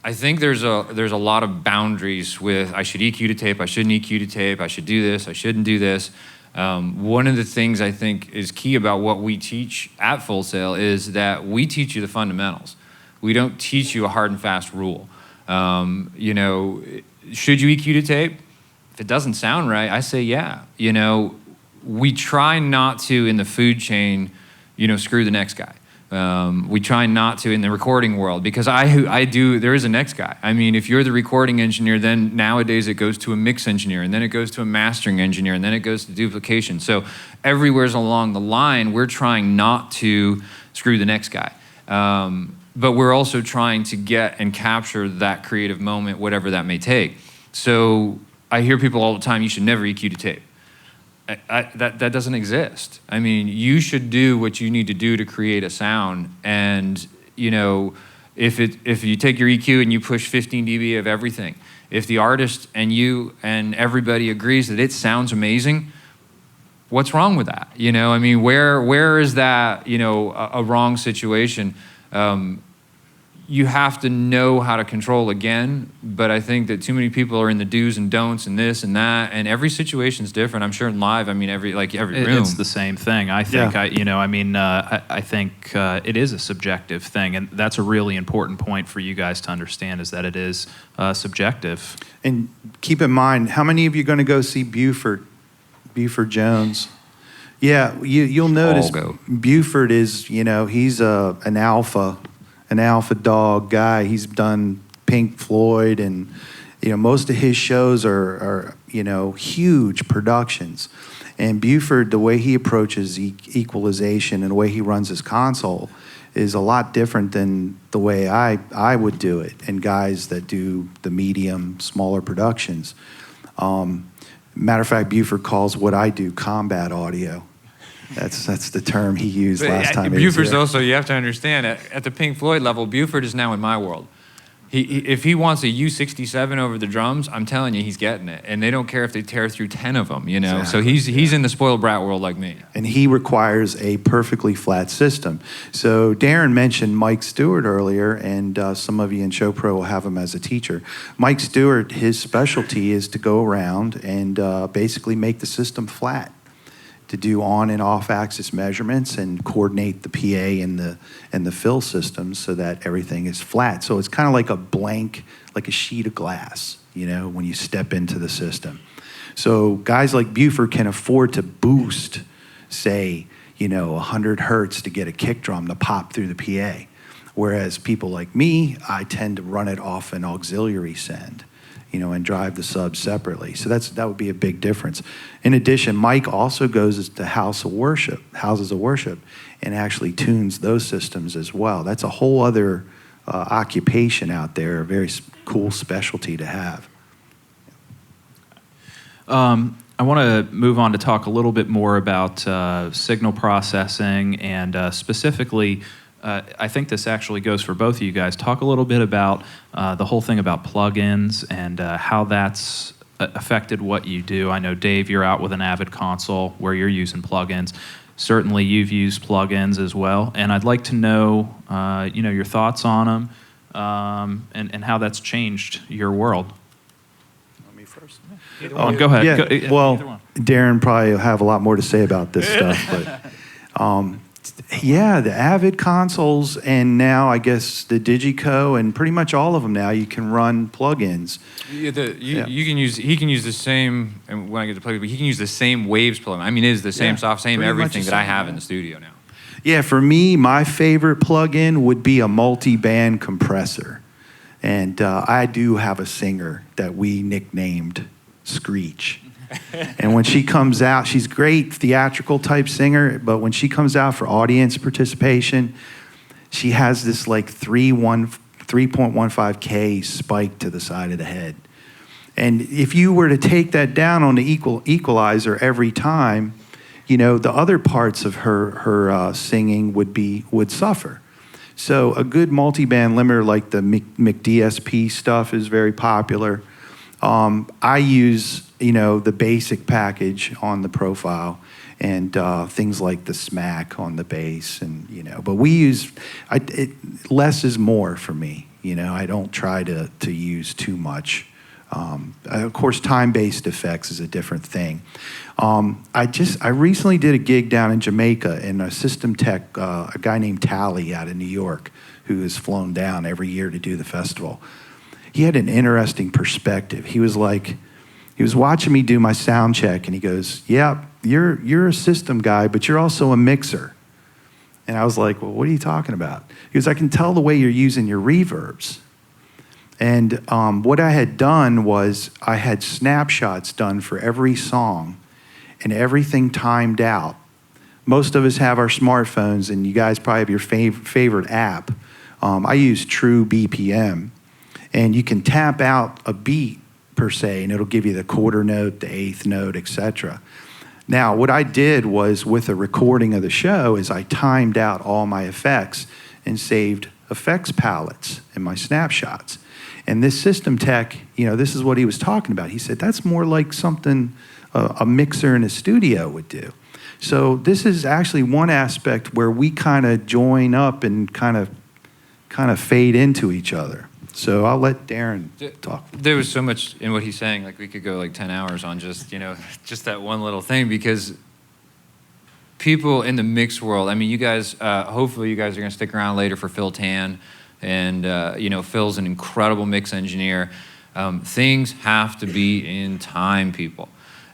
Speaker 3: I think there's a lot of boundaries with I should EQ to tape, I shouldn't EQ to tape, I should do this, I shouldn't do this. One of the things I think is key about what we teach at Full Sail is that we teach you the fundamentals. We don't teach you a hard and fast rule. Should you EQ to tape? If it doesn't sound right, I say yeah. We try not to, in the food chain, screw the next guy. We try not to in the recording world, because there is a next guy. I mean, if you're the recording engineer, then nowadays it goes to a mix engineer, and then it goes to a mastering engineer, and then it goes to duplication. So everywhere's along the line, we're trying not to screw the next guy. But we're also trying to get and capture that creative moment, whatever that may take. So I hear people all the time, you should never EQ to tape. That doesn't exist. I mean, you should do what you need to do to create a sound. And, if you take your EQ and you push 15 dB of everything, if the artist and you and everybody agrees that it sounds amazing, what's wrong with that? I mean, where is that, a wrong situation? You have to know how to control again, but I think that too many people are in the do's and don'ts and this and that, and every situation's different. I'm sure in live, I mean, every room.
Speaker 1: It's the same thing. I think,
Speaker 2: yeah.
Speaker 1: I think it is a subjective thing, and that's a really important point for you guys to understand, is that it is subjective.
Speaker 2: And keep in mind, how many of you are going to go see Buford Jones? Yeah, you'll notice Buford is, he's an alpha dog guy. He's done Pink Floyd, and most of his shows are huge productions. And Buford, the way he approaches equalization and the way he runs his console is a lot different than the way I would do it, and guys that do the medium, smaller productions. Matter of fact, Buford calls what I do combat audio. That's the term he used last time.
Speaker 3: Buford's also, you have to understand, at the Pink Floyd level, Buford is now in my world. If he wants a U67 over the drums, I'm telling you, he's getting it. And they don't care if they tear through 10 of them, Exactly. So he's in the spoiled brat world like me.
Speaker 2: And he requires a perfectly flat system. So Darren mentioned Mike Stewart earlier, and some of you in Show Pro will have him as a teacher. Mike Stewart, his specialty is to go around and basically make the system flat, to do on and off axis measurements and coordinate the PA and the fill systems so that everything is flat. So it's kind of like a blank, like a sheet of glass, when you step into the system. So guys like Buford can afford to boost, say, 100 hertz to get a kick drum to pop through the PA. Whereas people like me, I tend to run it off an auxiliary send, and drive the subs separately. So that would be a big difference. In addition, Mike also goes to houses of worship, and actually tunes those systems as well. That's a whole other occupation out there, a very cool specialty to have.
Speaker 1: I want to move on to talk a little bit more about signal processing, and specifically, I think this actually goes for both of you guys. Talk a little bit about the whole thing about plugins and how that's affected what you do. I know, Dave, you're out with an Avid console where you're using plugins. Certainly, you've used plugins as well, and I'd like to know, your thoughts on them and how that's changed your world.
Speaker 2: Me first.
Speaker 1: Go ahead.
Speaker 2: Yeah. Well, Darren probably will have a lot more to say about this stuff, but Yeah, the Avid consoles, and now I guess the Digico, and pretty much all of them now you can run plugins.
Speaker 3: Yeah, you can use. He can use the same. And when I get to plug, he can use the same Waves plugin. I mean, it is the same same
Speaker 2: pretty much
Speaker 3: everything
Speaker 2: the
Speaker 3: that I
Speaker 2: same,
Speaker 3: have
Speaker 2: yeah.
Speaker 3: in the studio now.
Speaker 2: Yeah, for me, my favorite plugin would be a multi-band compressor. And I do have a singer that we nicknamed Screech. And when she comes out, she's great theatrical type singer, but when she comes out for audience participation, she has this like 3.15K spike to the side of the head. And if you were to take that down on the equalizer every time, you know, the other parts of her singing would suffer. So a good multi-band limiter like the McDSP stuff is very popular. I use, you know, the basic package on the profile and things like the smack on the bass, and you know. But we use less is more for me. You know, I don't try to use too much. Of course, time-based effects is a different thing. I recently did a gig down in Jamaica, and a system tech, a guy named Tally out of New York, who has flown down every year to do the festival. He had an interesting perspective. He was watching me do my sound check, and he goes, "Yeah, you're a system guy, but you're also a mixer." And I was like, "Well, what are you talking about?" He goes, "I can tell the way you're using your reverbs." And what I had done was I had snapshots done for every song and everything timed out. Most of us have our smartphones, and you guys probably have your favorite app. I use True BPM, and you can tap out a beat per se, and it'll give you the quarter note, the eighth note, etc. Now, what I did was with a recording of the show is I timed out all my effects and saved effects palettes in my snapshots. And this system tech, you know, this is what he was talking about. He said, that's more like something a mixer in a studio would do. So this is actually one aspect where we kind of join up and kind of fade into each other. So I'll let Darren talk.
Speaker 3: There was so much in what he's saying. Like we could go like 10 hours on just, you know, just that one little thing, because people in the mix world, I mean, you guys, hopefully you guys are going to stick around later for Phil Tan. And, you know, Phil's an incredible mix engineer. Things have to be in time, people.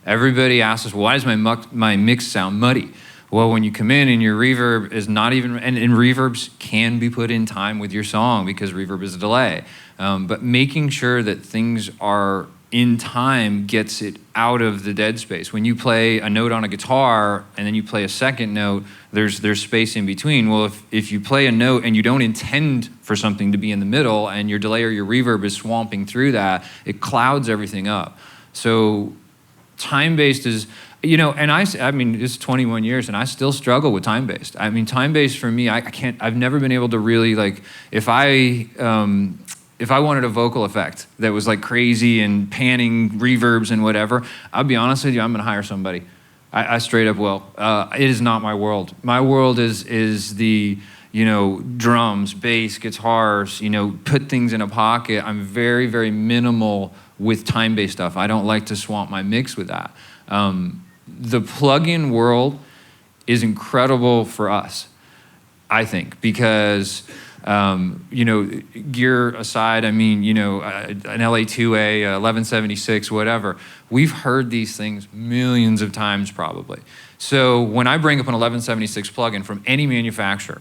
Speaker 3: Everybody asks us, well, why does my mix sound muddy? Well, when you come in and your reverb is not even, and reverbs can be put in time with your song because reverb is a delay. But making sure that things are in time gets it out of the dead space. When you play a note on a guitar and then you play a second note, there's space in between. Well, if you play a note and you don't intend for something to be in the middle and your delay or your reverb is swamping through that, it clouds everything up. So time-based is, you know, and I mean, it's 21 years and I still struggle with time-based. I mean, time-based for me, I've never been able to really, like, if I wanted a vocal effect that was like crazy and panning reverbs and whatever, I'll be honest with you, I'm gonna hire somebody. I straight up will. It is not my world. My world is the, you know, drums, bass, guitars, you know, put things in a pocket. I'm very, very minimal with time-based stuff. I don't like to swamp my mix with that. The plug-in world is incredible for us, I think, because you know, gear aside, I mean, you know, an LA2A, 1176, whatever, we've heard these things millions of times probably. So when I bring up an 1176 plugin from any manufacturer,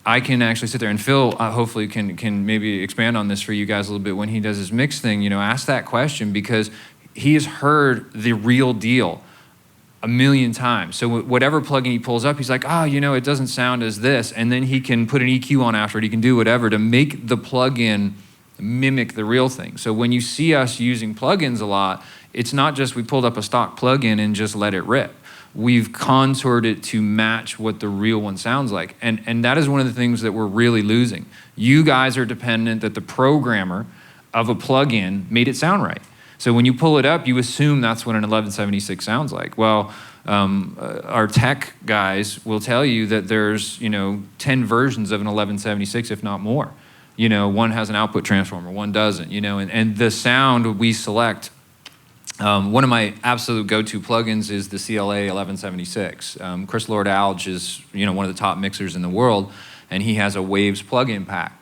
Speaker 3: I can actually sit there, and Phil hopefully can maybe expand on this for you guys a little bit when he does his mix thing, you know, ask that question, because he has heard the real deal a million times. So whatever plugin he pulls up, he's like, oh, you know, it doesn't sound as this. And then he can put an EQ on after it. He can do whatever to make the plugin mimic the real thing. So when you see us using plugins a lot, it's not just we pulled up a stock plugin and just let it rip. We've contoured it to match what the real one sounds like. And that is one of the things that we're really losing. You guys are dependent that the programmer of a plugin made it sound right. So when you pull it up, you assume that's what an 1176 sounds like. Well, our tech guys will tell you that there's, you know, 10 versions of an 1176, if not more. You know, one has an output transformer, one doesn't, you know, and the sound we select One of my absolute go-to plugins is the CLA 1176. Chris Lord-Alge is one of the top mixers in the world, and he has a Waves plugin pack.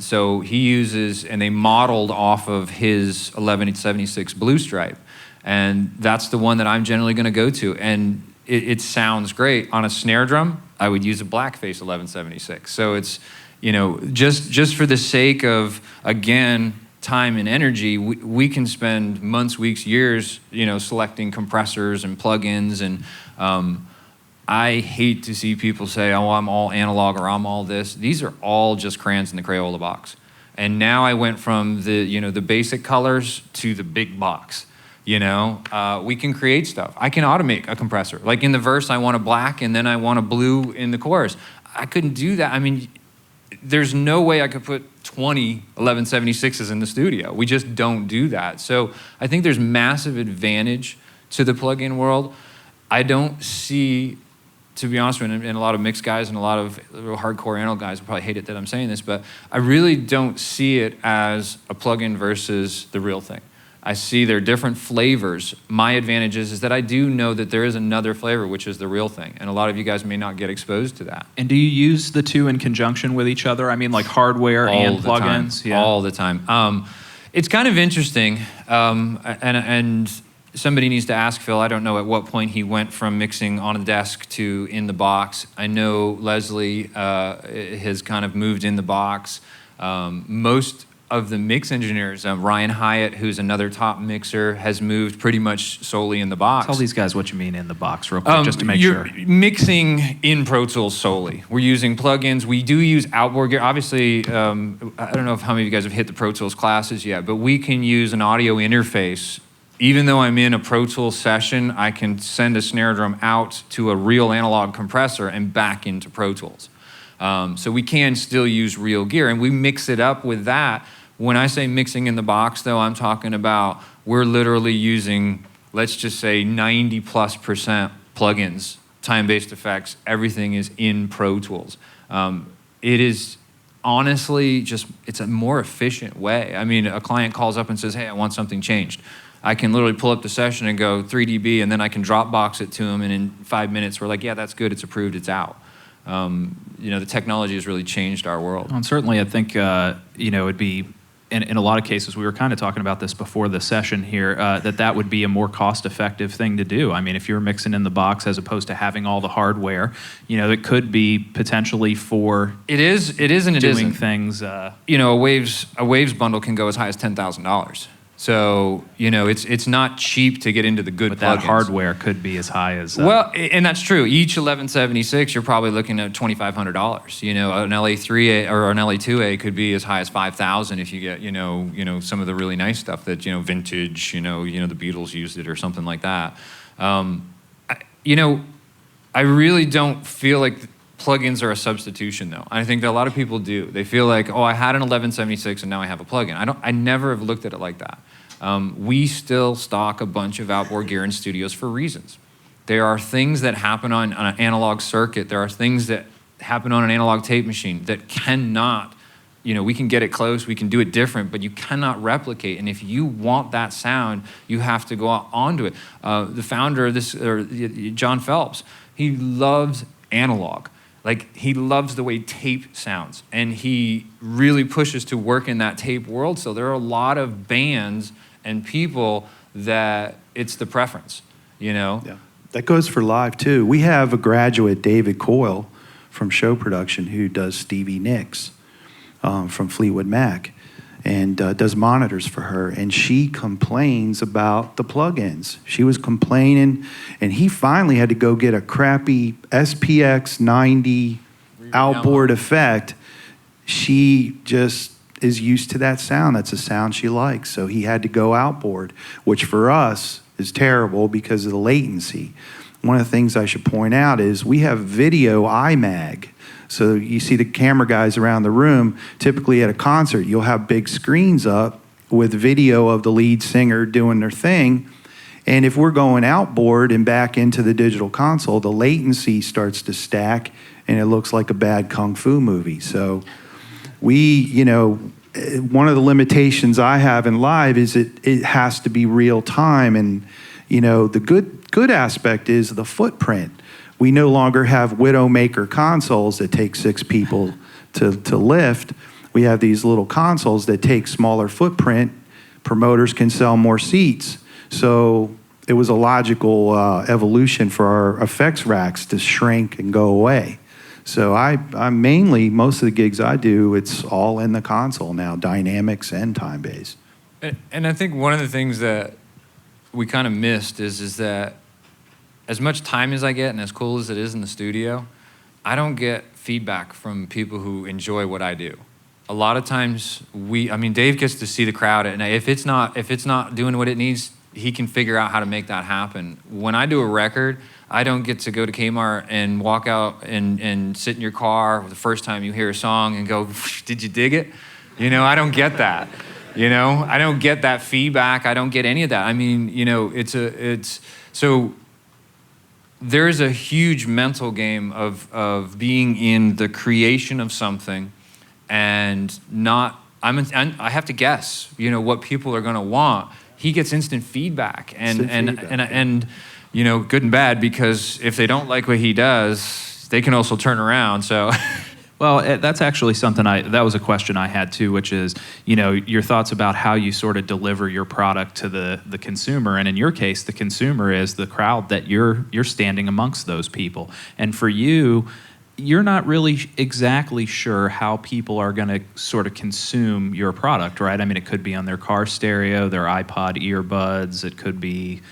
Speaker 3: So he uses, and they modeled off of his 1176 Blue Stripe, and that's the one that I'm generally going to go to, and it sounds great. On a snare drum, I would use a Blackface 1176. So it's just for the sake of, again, time and energy, we can spend months, weeks, years, selecting compressors and plugins. And I hate to see people say, oh, I'm all analog or I'm all this. These are all just crayons in the Crayola box. And now I went from the basic colors to the big box. We can create stuff. I can automate a compressor. Like in the verse, I want a black and then I want a blue in the chorus. I couldn't do that. I mean, there's no way I could put 20 1176s in the studio. We just don't do that. So I think there's massive advantage to the plugin world. I don't see, to be honest with you, and a lot of mix guys and a lot of hardcore analog guys will probably hate it that I'm saying this, but I really don't see it as a plugin versus the real thing. I see there are different flavors. My advantage is that I do know that there is another flavor, which is the real thing. And a lot of you guys may not get exposed to that.
Speaker 1: And do you use the two in conjunction with each other? I mean, like hardware and plugins?
Speaker 3: Yeah. All the time. It's kind of interesting, and somebody needs to ask Phil. I don't know at what point he went from mixing on a desk to in the box. I know Leslie has kind of moved in the box. Most of the mix engineers, Ryan Hyatt, who's another top mixer, has moved pretty much solely in the box.
Speaker 1: Tell these guys what you mean in the box real quick, just to make sure.
Speaker 3: You're mixing in Pro Tools solely. We're using plugins. We do use outboard gear. Obviously, I don't know if how many of you guys have hit the Pro Tools classes yet, but we can use an audio interface. Even though I'm in a Pro Tools session, I can send a snare drum out to a real analog compressor and back into Pro Tools. So we can still use real gear, and we mix it up with that. When I say mixing in the box, though, I'm talking about we're literally using, let's just say 90+% plugins, time-based effects, everything is in Pro Tools. It is honestly it's a more efficient way. I mean, a client calls up and says, hey, I want something changed. I can literally pull up the session and go 3 dB, and then I can Dropbox it to them, and in 5 minutes, we're like, yeah, that's good, it's approved, it's out. The technology has really changed our world.
Speaker 1: Well, and certainly, I think, it'd be, in a lot of cases, we were kind of talking about this before the session here, that would be a more cost-effective thing to do. I mean, if you're mixing in the box as opposed to having all the hardware, it could be potentially for
Speaker 3: it is and it
Speaker 1: doing
Speaker 3: isn't.
Speaker 1: things.
Speaker 3: A Waves bundle can go as high as $10,000. So it's not cheap to get into the good
Speaker 1: But
Speaker 3: plugins.
Speaker 1: that hardware could be as high as.
Speaker 3: Well, and that's true. Each 1176, you're probably looking at $2,500. An LA3A or an LA2A could be as high as $5,000 if you get some of the really nice stuff that vintage. The Beatles used it or something like that. I really don't feel like plugins are a substitution, though. I think that a lot of people do. They feel like, oh, I had an 1176 and now I have a plugin. I never have looked at it like that. We still stock a bunch of outboard gear in studios for reasons. There are things that happen on an analog circuit. There are things that happen on an analog tape machine that cannot, we can get it close, we can do it different, but you cannot replicate. And if you want that sound, you have to go onto it. The founder of this, John Phelps, he loves analog. Like, he loves the way tape sounds, and he really pushes to work in that tape world. So there are a lot of bands and people that it's the preference, Yeah.
Speaker 2: That goes for live, too. We have a graduate, David Coyle, from show production, who does Stevie Nicks from Fleetwood Mac, and does monitors for her. And she complains about the plugins. She was complaining, and he finally had to go get a crappy SPX 90 outboard effect. She just is used to that sound. That's a sound she likes. So he had to go outboard, which for us is terrible because of the latency. One of the things I should point out is we have video IMAG. So you see the camera guys around the room. Typically at a concert, you'll have big screens up with video of the lead singer doing their thing. And if we're going outboard and back into the digital console, the latency starts to stack and it looks like a bad kung fu movie. So we, one of the limitations I have in live is it has to be real time. And, the good aspect is the footprint. We no longer have Widowmaker consoles that take 6 people to lift. We have these little consoles that take smaller footprint. Promoters can sell more seats. So it was a logical evolution for our effects racks to shrink and go away. So I'm mainly, most of the gigs I do, it's all in the console now, dynamics and time-based.
Speaker 3: And I think one of the things that we kind of missed is that as much time as I get and as cool as it is in the studio, I don't get feedback from people who enjoy what I do. A lot of times Dave gets to see the crowd, and if it's not doing what it needs, he can figure out how to make that happen. When I do a record, I don't get to go to Kmart and walk out and sit in your car the first time you hear a song and go, did you dig it? I don't get that. I don't get that feedback. I don't get any of that. So there's a huge mental game of being in the creation of something and I have to guess, what people are going to want. He gets instant feedback and good and bad, because if they don't like what he does, they can also turn around. So
Speaker 1: Well, that's actually something that was a question I had too, which is, your thoughts about how you sort of deliver your product to the consumer. And in your case, the consumer is the crowd that you're standing amongst those people. And for you, you're not really exactly sure how people are going to sort of consume your product, right? I mean, it could be on their car stereo, their iPod earbuds. It could be,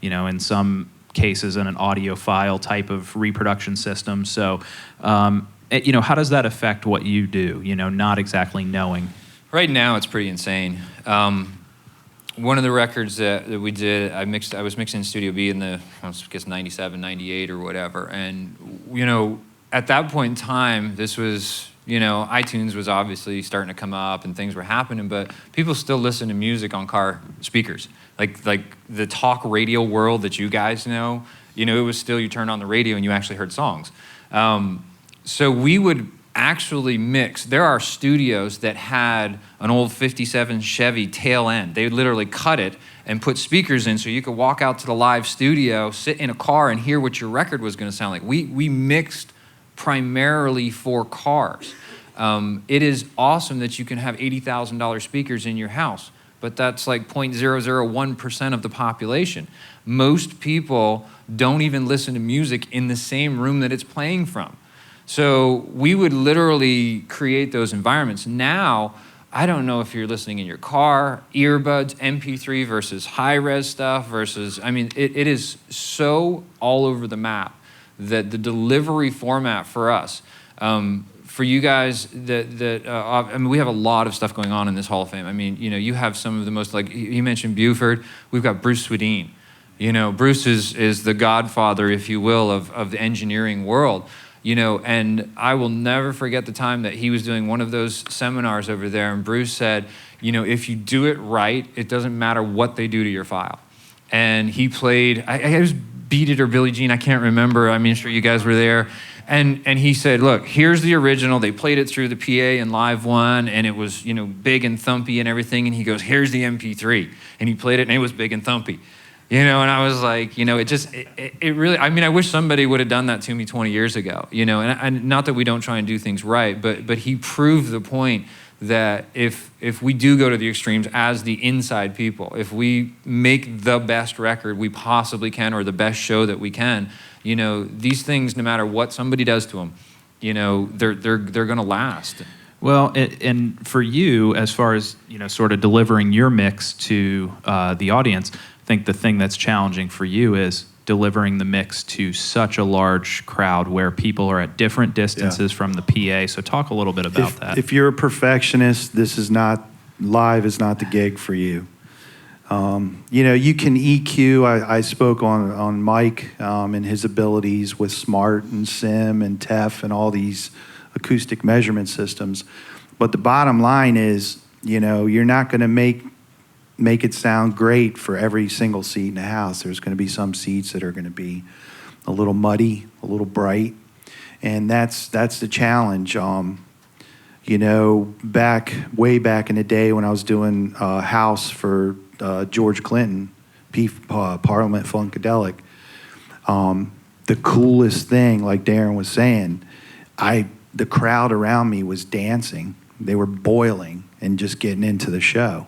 Speaker 1: in some cases in an audiophile type of reproduction system. So, how does that affect what you do, not exactly knowing?
Speaker 3: Right now, it's pretty insane. One of the records that we did, I was mixing in Studio B in I guess 97, 98 or whatever. And, at that point in time, this was, iTunes was obviously starting to come up and things were happening, but people still listen to music on car speakers. Like the talk radio world that you guys know, it was still, you turned on the radio and you actually heard songs. So we would actually mix. There are studios that had an old 57 Chevy tail end. They would literally cut it and put speakers in so you could walk out to the live studio, sit in a car and hear what your record was going to sound like. We mixed primarily for cars. It is awesome that you can have $80,000 speakers in your house, but that's like 0.001% of the population. Most people don't even listen to music in the same room that it's playing from. So we would literally create those environments. Now, I don't know if you're listening in your car, earbuds, MP3 versus high-res stuff versus, it is so all over the map that the delivery format for us, for you guys, we have a lot of stuff going on in this Hall of Fame. You have some of the most, like you mentioned Buford, we've got Bruce Swedien. Bruce is the godfather, if you will, of the engineering world. And I will never forget the time that he was doing one of those seminars over there, and Bruce said, if you do it right, it doesn't matter what they do to your file. And he played, I was Beat It or Billie Jean, I can't remember, I'm sure you guys were there. And he said, look, here's the original, they played it through the PA in Live One, and it was, big and thumpy and everything, and he goes, here's the MP3. And he played it, and it was big and thumpy. And I was like, it really, I wish somebody would have done that to me 20 years ago, and not that we don't try and do things right, but he proved the point that if we do go to the extremes as the inside people, if we make the best record we possibly can or the best show that we can, these things, no matter what somebody does to them, they're going to last.
Speaker 1: Well, and for you, as far as, sort of delivering your mix to the audience, I think the thing that's challenging for you is delivering the mix to such a large crowd where people are at different distances from the PA. So talk a little bit about that.
Speaker 2: If you're a perfectionist, live is not the gig for you. You can EQ. I spoke on Mike and his abilities with Smart and Sim and TEF and all these acoustic measurement systems. But the bottom line is, you're not going to make it sound great for every single seat in the house. There's going to be some seats that are going to be a little muddy, a little bright, and that's the challenge. Way back in the day when I was doing house for George Clinton, Parliament Funkadelic, the coolest thing, like Darren was saying, the crowd around me was dancing. They were boiling and just getting into the show.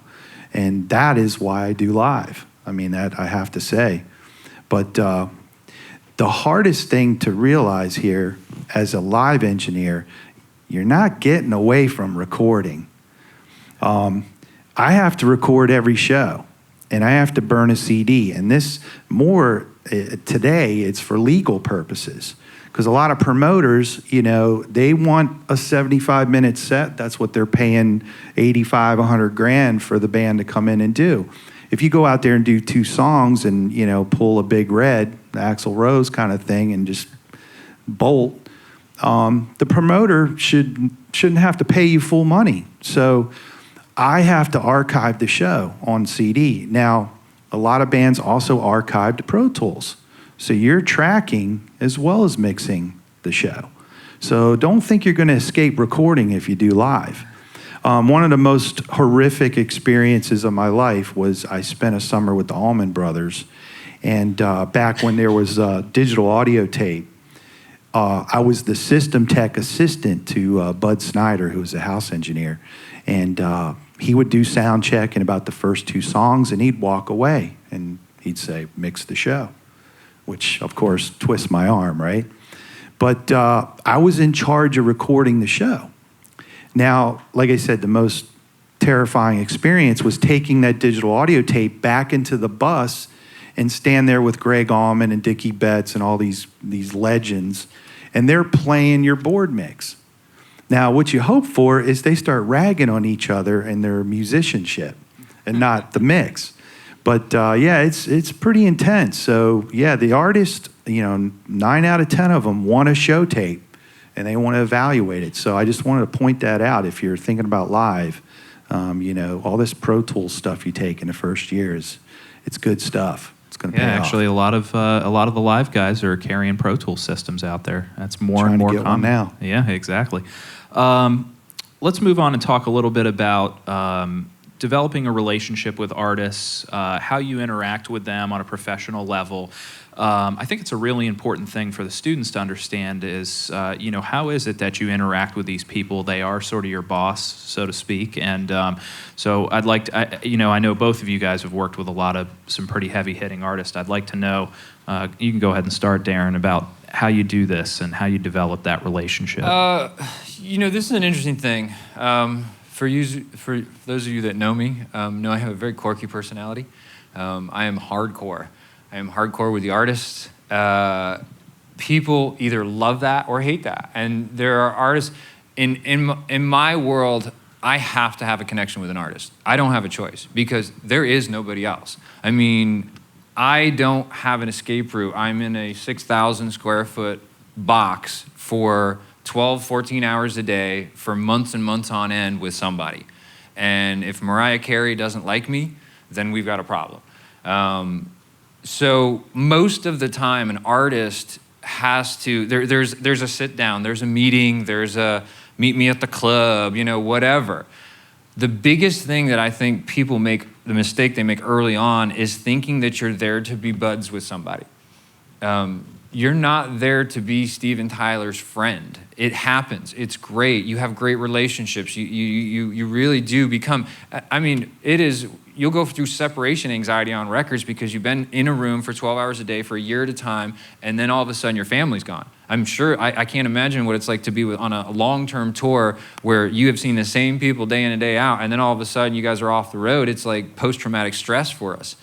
Speaker 2: And that is why I do live. I mean, that I have to say. But the hardest thing to realize here as a live engineer, you're not getting away from recording. I have to record every show, and I have to burn a CD. And this today, it's for legal purposes. Because a lot of promoters, they want a 75-minute set. That's what they're paying 85, 100 grand for the band to come in and do. If you go out there and do 2 songs and, pull a Big Red, the Axl Rose kind of thing, and just bolt, the promoter shouldn't have to pay you full money. So I have to archive the show on CD. Now, a lot of bands also archive to Pro Tools. So you're tracking as well as mixing the show. So don't think you're going to escape recording if you do live. One of the most horrific experiences of my life was I spent a summer with the Allman Brothers. And back when there was digital audio tape, I was the system tech assistant to Bud Schneider, who was a house engineer. And he would do sound check in about the first 2 songs, and he'd walk away, and he'd say, mix the show, which, of course, twists my arm, right? But I was in charge of recording the show. Now, like I said, the most terrifying experience was taking that digital audio tape back into the bus and stand there with Greg Allman and Dickie Betts and all these legends, and they're playing your board mix. Now, what you hope for is they start ragging on each other and their musicianship and not the mix. But it's pretty intense. So the artist, 9 out of 10 of them want a show tape, and they want to evaluate it. So I just wanted to point that out. If you're thinking about live, all this Pro Tools stuff you take in the first year it's good stuff. It's going to pay off.
Speaker 1: Actually, a lot of the live guys are carrying Pro Tools systems out there. That's more and more
Speaker 2: Trying to get
Speaker 1: common
Speaker 2: one now.
Speaker 1: Yeah, exactly. Let's move on and talk a little bit about developing a relationship with artists, how you interact with them on a professional level. I think it's a really important thing for the students to understand is, how is it that you interact with these people? They are sort of your boss, so to speak. And so I'd like to, I know both of you guys have worked with some pretty heavy-hitting artists. I'd like to know, you can go ahead and start, Darren, about how you do this and how you develop that relationship.
Speaker 3: This is an interesting thing. For those of you that know me, know I have a very quirky personality. I am hardcore. I am hardcore with the artists. People either love that or hate that. And there are artists, in my world, I have to have a connection with an artist. I don't have a choice because there is nobody else. I mean, I don't have an escape route. I'm in a 6,000 square foot box for 12, 14 hours a day for months and months on end with somebody. And if Mariah Carey doesn't like me, then we've got a problem. So most of the time, an artist has to, there's a sit down, there's a meeting, there's a meet me at the club, whatever. The biggest thing that I think people make, the mistake they make early on is thinking that you're there to be buds with somebody. You're not there to be Steven Tyler's friend. It happens. It's great. You have great relationships. You really do become, you'll go through separation anxiety on records because you've been in a room for 12 hours a day for a year at a time, and then all of a sudden your family's gone. I'm sure, I can't imagine what it's like to be on a long-term tour where you have seen the same people day in and day out, and then all of a sudden you guys are off the road. It's like post-traumatic stress for us.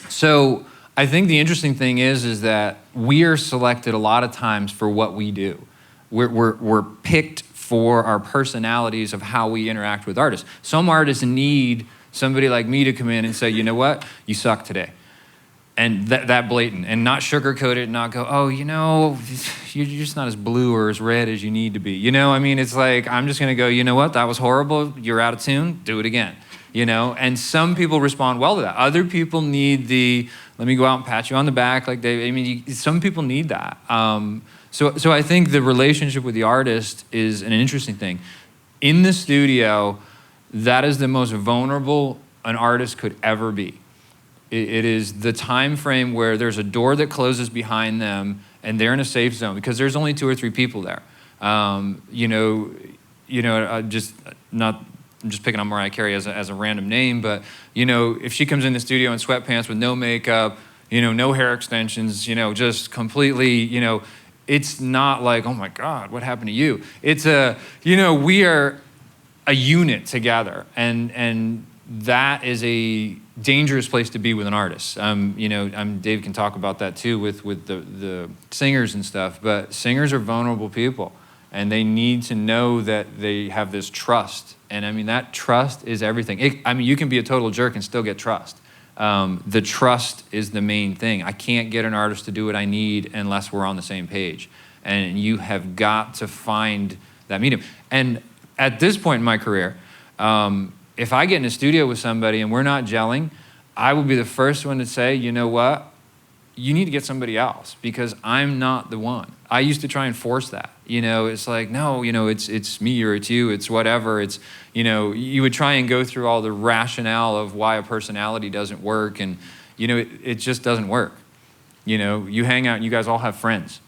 Speaker 3: So I think the interesting thing is that we are selected a lot of times for what we do. We're picked for our personalities of how we interact with artists. Some artists need somebody like me to come in and say, you know what, you suck today. And that blatant, and not sugarcoat it, and not go, oh, you're just not as blue or as red as you need to be. It's like, I'm just gonna go, you know what, that was horrible, you're out of tune, do it again. And some people respond well to that. Other people need let me go out and pat you on the back, some people need that. So I think the relationship with the artist is an interesting thing. In the studio, that is the most vulnerable an artist could ever be. It is the time frame where there's a door that closes behind them and they're in a safe zone because there's only 2 or 3 people there. I'm just picking on Mariah Carey as a random name, but if she comes in the studio in sweatpants with no makeup, no hair extensions, just completely, it's not like, oh my God, what happened to you? It's we are a unit together, and that is a dangerous place to be with an artist. Dave can talk about that too with the singers and stuff, but singers are vulnerable people, and they need to know that they have this trust. And that trust is everything. You can be a total jerk and still get trust. The trust is the main thing. I can't get an artist to do what I need unless we're on the same page. And you have got to find that medium. And at this point in my career, if I get in a studio with somebody and we're not gelling, I will be the first one to say, you know what? You need to get somebody else because I'm not the one. I used to try and force that. It's like, no, it's me or it's you, it's whatever. It's, you would try and go through all the rationale of why a personality doesn't work, and, it just doesn't work. You hang out and you guys all have friends.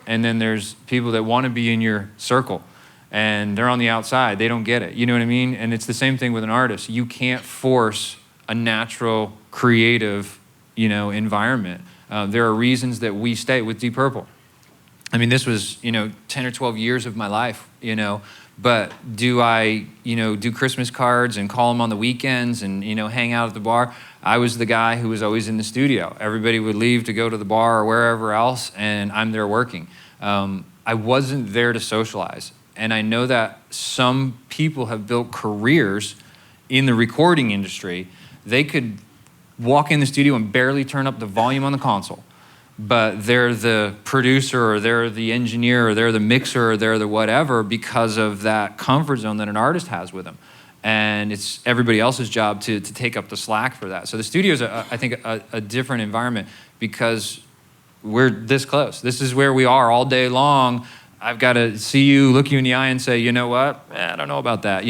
Speaker 3: And then there's people that want to be in your circle and they're on the outside. They don't get it. You know what I mean? And it's the same thing with an artist. You can't force a natural, creative, environment. There are reasons that we stay with Deep Purple. This was, 10 or 12 years of my life, but do I, do Christmas cards and call them on the weekends and, hang out at the bar? I was the guy who was always in the studio. Everybody would leave to go to the bar or wherever else, and I'm there working. I wasn't there to socialize. And I know that some people have built careers in the recording industry. They could walk in the studio and barely turn up the volume on the console, but they're the producer or they're the engineer or they're the mixer or they're the whatever because of that comfort zone that an artist has with them. And it's everybody else's job to take up the slack for that. So the studio is, I think, a different environment because we're this close. This is where we are all day long. I've got to see you, look you in the eye and say, you know what? I don't know about that.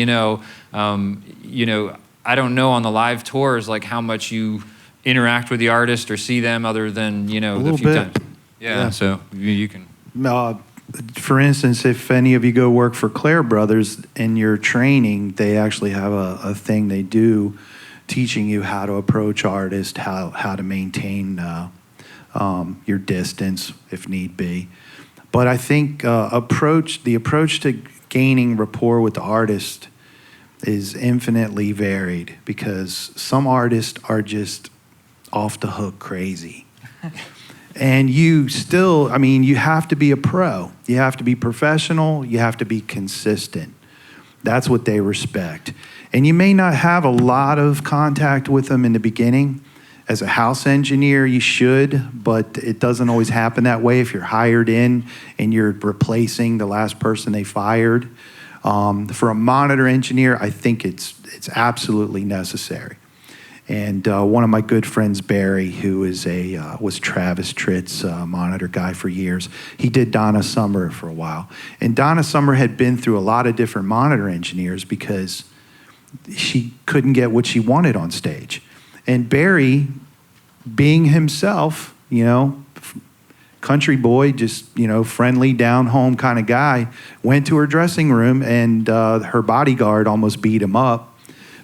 Speaker 3: I don't know on the live tours like how much you interact with the artist or see them other than, the few times. Yeah, so you can.
Speaker 2: For instance, if any of you go work for Claire Brothers in your training, they actually have a thing they do teaching you how to approach artists, how to maintain your distance if need be. But I think the approach to gaining rapport with the artist is infinitely varied because some artists are just off the hook crazy. And you still, you have to be a pro. You have to be professional. You have to be consistent. That's what they respect. And you may not have a lot of contact with them in the beginning. As a house engineer, you should, but it doesn't always happen that way if you're hired in and you're replacing the last person they fired. For a monitor engineer, I think it's absolutely necessary. And one of my good friends, Barry, who is was Travis Tritt's monitor guy for years, he did Donna Summer for a while. And Donna Summer had been through a lot of different monitor engineers because she couldn't get what she wanted on stage. And Barry, being himself, country boy, just, friendly, down-home kind of guy, went to her dressing room and her bodyguard almost beat him up.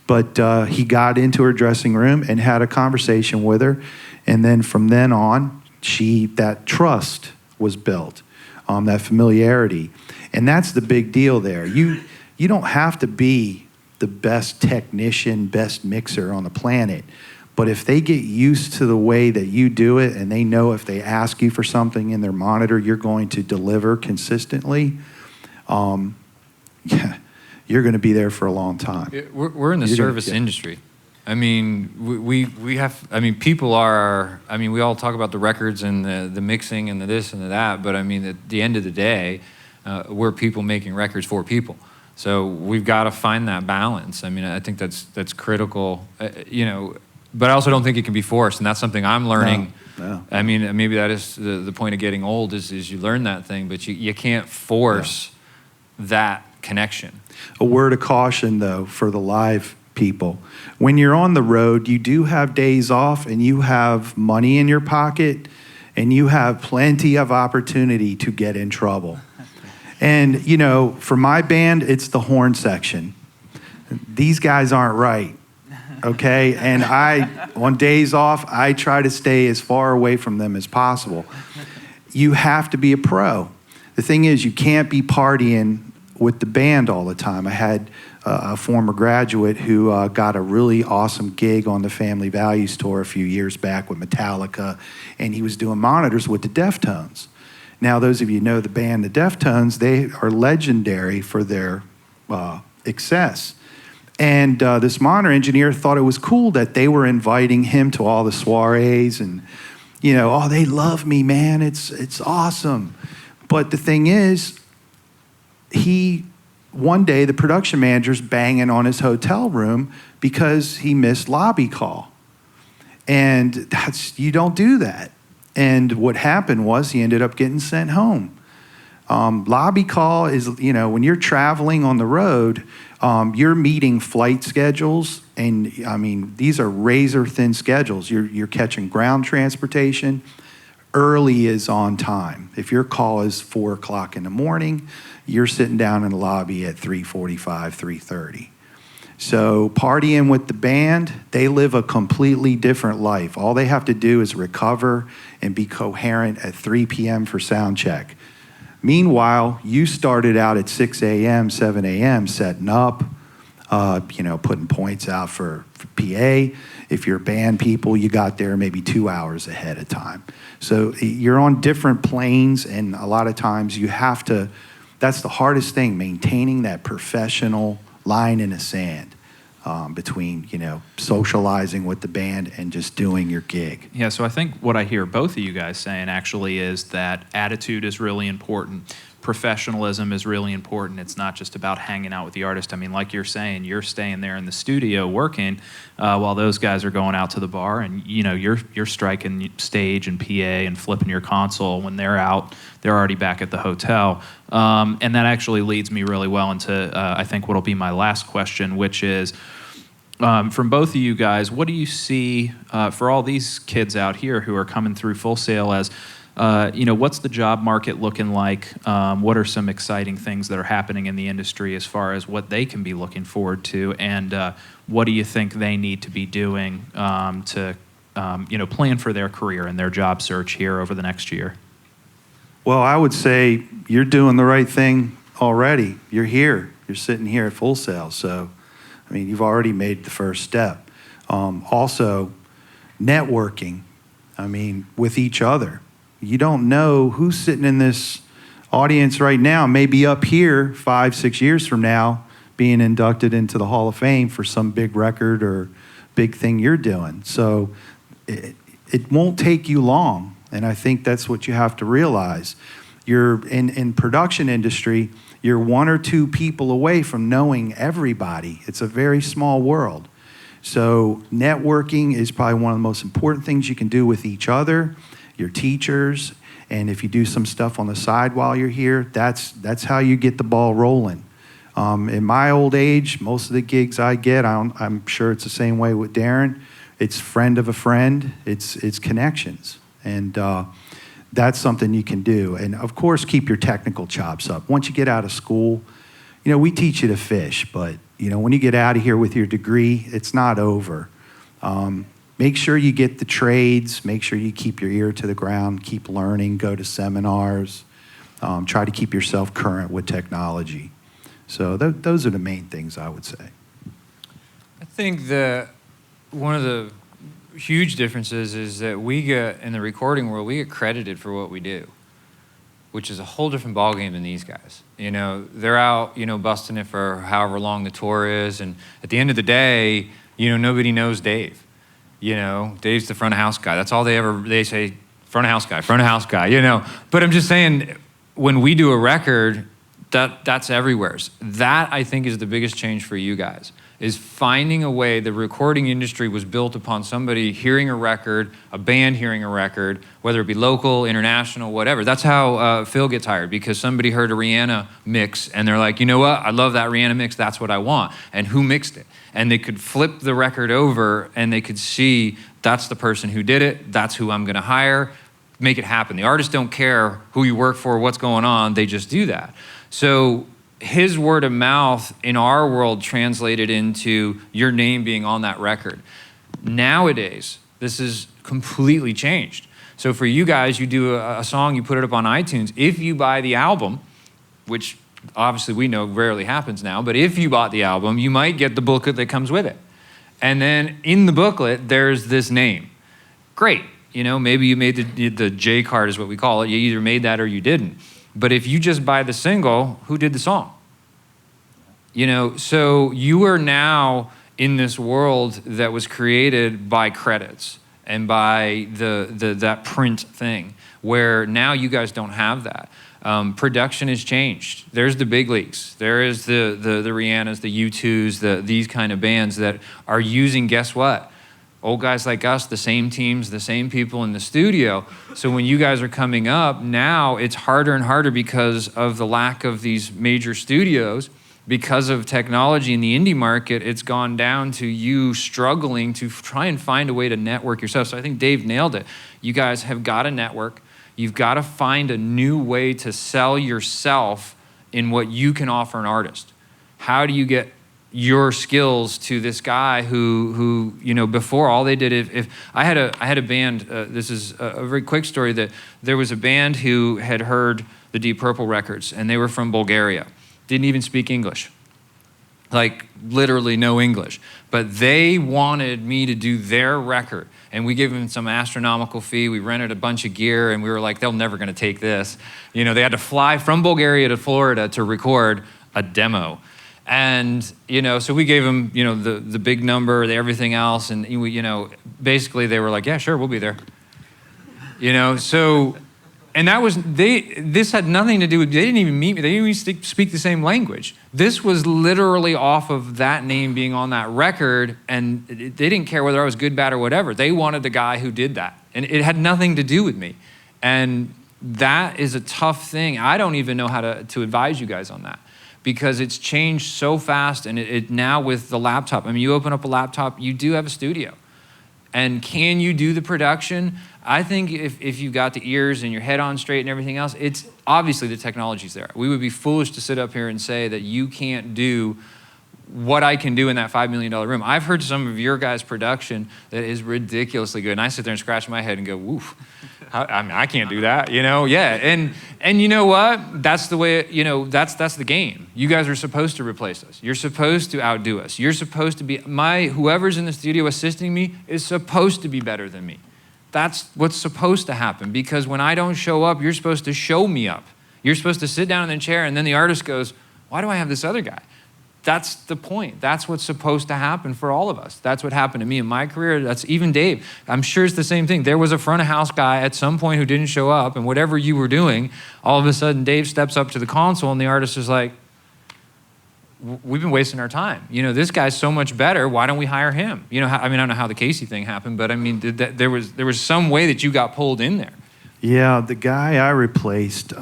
Speaker 2: But he got into her dressing room and had a conversation with her. And then from then on, that trust was built, that familiarity. And that's the big deal there. You don't have to be the best technician, best mixer on the planet. But if they get used to the way that you do it and they know if they ask you for something in their monitor, you're going to deliver consistently, you're going to be there for a long time.
Speaker 3: We're in the service industry. We have, people are, we all talk about the records and the mixing and the this and the that, but at the end of the day, we're people making records for people. So we've got to find that balance. I think that's critical. but I also don't think it can be forced, and that's something I'm learning.
Speaker 2: No.
Speaker 3: I mean, maybe that is the point of getting old is you learn that thing, but you can't force that connection.
Speaker 2: A word of caution, though, for the live people. When you're on the road, you do have days off and you have money in your pocket and you have plenty of opportunity to get in trouble. And, you know, for my band, it's the horn section. These guys aren't right, okay? And on days off, I try to stay as far away from them as possible. You have to be a pro. The thing is, you can't be partying with the band all the time. I had a former graduate who got a really awesome gig on the Family Values Tour a few years back with Metallica, and he was doing monitors with the Deftones. Now, those of you who know the band, the Deftones, they are legendary for their excess. And this monitor engineer thought it was cool that they were inviting him to all the soirees and, you know, oh, they love me, man, it's awesome. But the thing is, one day the production manager's banging on his hotel room because he missed lobby call. And you don't do that. And what happened was he ended up getting sent home. Lobby call is, you know, when you're traveling on the road, you're meeting flight schedules, and I mean, these are razor thin schedules. You're catching ground transportation. Early is on time. If your call is 4 o'clock in the morning, you're sitting down in the lobby at 3:45, 3:30. So partying with the band, they live a completely different life. All they have to do is recover and be coherent at 3 p.m. for sound check. Meanwhile, you started out at 6 a.m., 7 a.m. setting up, you know, putting points out for PA. If you're band people, you got there maybe 2 hours ahead of time. So you're on different planes, and a lot of times you have to, that's the hardest thing, maintaining that professional line in the sand between, you know, socializing with the band and just doing your gig.
Speaker 1: Yeah, so I think what I hear both of you guys saying actually is that attitude is really important. Professionalism is really important. It's not just about hanging out with the artist. I mean, like you're saying, you're staying there in the studio working while those guys are going out to the bar, and you know you're striking stage and PA and flipping your console. When they're out, they're already back at the hotel. And that actually leads me really well into I think what'll be my last question, which is from both of you guys, what do you see for all these kids out here who are coming through Full Sail as you know, what's the job market looking like? What are some exciting things that are happening in the industry as far as what they can be looking forward to? And what do you think they need to be doing to, you know, plan for their career and their job search here over the next year?
Speaker 2: Well, I would say you're doing the right thing already. You're here. You're sitting here at Full Sail. So, I mean, you've already made the first step. Also, networking, I mean, with each other. You don't know who's sitting in this audience right now, maybe up here 5, 6 years from now, being inducted into the Hall of Fame for some big record or big thing you're doing. So it won't take you long. And I think that's what you have to realize. You're in production industry, you're 1 or 2 people away from knowing everybody. It's a very small world. So networking is probably one of the most important things you can do with each other, your teachers, and if you do some stuff on the side while you're here, that's how you get the ball rolling. In my old age, most of the gigs I get, I'm sure it's the same way with Darren, it's friend of a friend, it's connections, and that's something you can do. And of course, keep your technical chops up. Once you get out of school, you know, we teach you to fish, but you know, when you get out of here with your degree, it's not over. Make sure you get the trades, make sure you keep your ear to the ground, keep learning, go to seminars, try to keep yourself current with technology. So those are the main things I would say.
Speaker 3: I think that one of the huge differences is that we get, in the recording world, we get credited for what we do, which is a whole different ballgame than these guys. You know, they're out, you know, busting it for however long the tour is, and at the end of the day, you know, nobody knows Dave. You know, Dave's the front of house guy. That's all they say, front of house guy, you know. But I'm just saying, when we do a record, that's everywhere. That, I think, is the biggest change for you guys, is finding a way. The recording industry was built upon somebody hearing a record, a band hearing a record, whether it be local, international, whatever. That's how Phil gets hired, because somebody heard a Rihanna mix and they're like, you know what, I love that Rihanna mix, that's what I want. And who mixed it? And they could flip the record over and they could see that's the person who did it, that's who I'm gonna hire, make it happen. The artists don't care who you work for, what's going on, they just do that. So his word of mouth in our world translated into your name being on that record. Nowadays, this is completely changed. So for you guys, you do a song, you put it up on iTunes. If you buy the album, which obviously we know rarely happens now, but if you bought the album, you might get the booklet that comes with it. And then in the booklet, there's this name. Great, you know, maybe you made the J card is what we call it. You either made that or you didn't. But if you just buy the single, who did the song? You know, so you are now in this world that was created by credits and by that print thing, where now you guys don't have that. Production has changed. There's the big leagues. There is the Rihannas, the U2s, these kind of bands that are using, guess what? Old guys like us, the same teams, the same people in the studio. So when you guys are coming up, now it's harder and harder because of the lack of these major studios. Because of technology in the indie market, it's gone down to you struggling to try and find a way to network yourself. So I think Dave nailed it. You guys have got to network. You've got to find a new way to sell yourself in what you can offer an artist. How do you get your skills to this guy who you know, before all they did, if I had a band, this is a very quick story, that there was a band who had heard the Deep Purple records, and they were from Bulgaria, didn't even speak English, like literally no English, but they wanted me to do their record, and we gave them some astronomical fee. We rented a bunch of gear, and we were like, they're never gonna take this. You know, they had to fly from Bulgaria to Florida to record a demo. And, you know, so we gave them, you know, the big number, everything else. And, you know, basically they were like, yeah, sure, we'll be there. You know, so, and that was, this had nothing to do with, they didn't even meet me. They didn't even speak the same language. This was literally off of that name being on that record. And they didn't care whether I was good, bad, or whatever. They wanted the guy who did that. And it had nothing to do with me. And that is a tough thing. I don't even know how to advise you guys on that, because it's changed so fast. And it now with the laptop, I mean, you open up a laptop, you do have a studio. And can you do the production? I think if you've got the ears and your head on straight and everything else, it's obviously the technology's there. We would be foolish to sit up here and say that you can't do what I can do in that $5 million room. I've heard some of your guys' production that is ridiculously good. And I sit there and scratch my head and go, woof. I mean, I can't do that, you know? Yeah, and you know what? That's the way, you know, that's the game. You guys are supposed to replace us. You're supposed to outdo us. You're supposed to be, whoever's in the studio assisting me is supposed to be better than me. That's what's supposed to happen, because when I don't show up, you're supposed to show me up. You're supposed to sit down in the chair, and then the artist goes, why do I have this other guy? That's the point. That's what's supposed to happen for all of us. That's what happened to me in my career. That's even Dave. I'm sure it's the same thing. There was a front of house guy at some point who didn't show up, and whatever you were doing, all of a sudden Dave steps up to the console, and the artist is like, we've been wasting our time. You know, this guy's so much better. Why don't we hire him? You know, I mean, I don't know how the Casey thing happened, but I mean, there was some way that you got pulled in there.
Speaker 2: Yeah, the guy I replaced,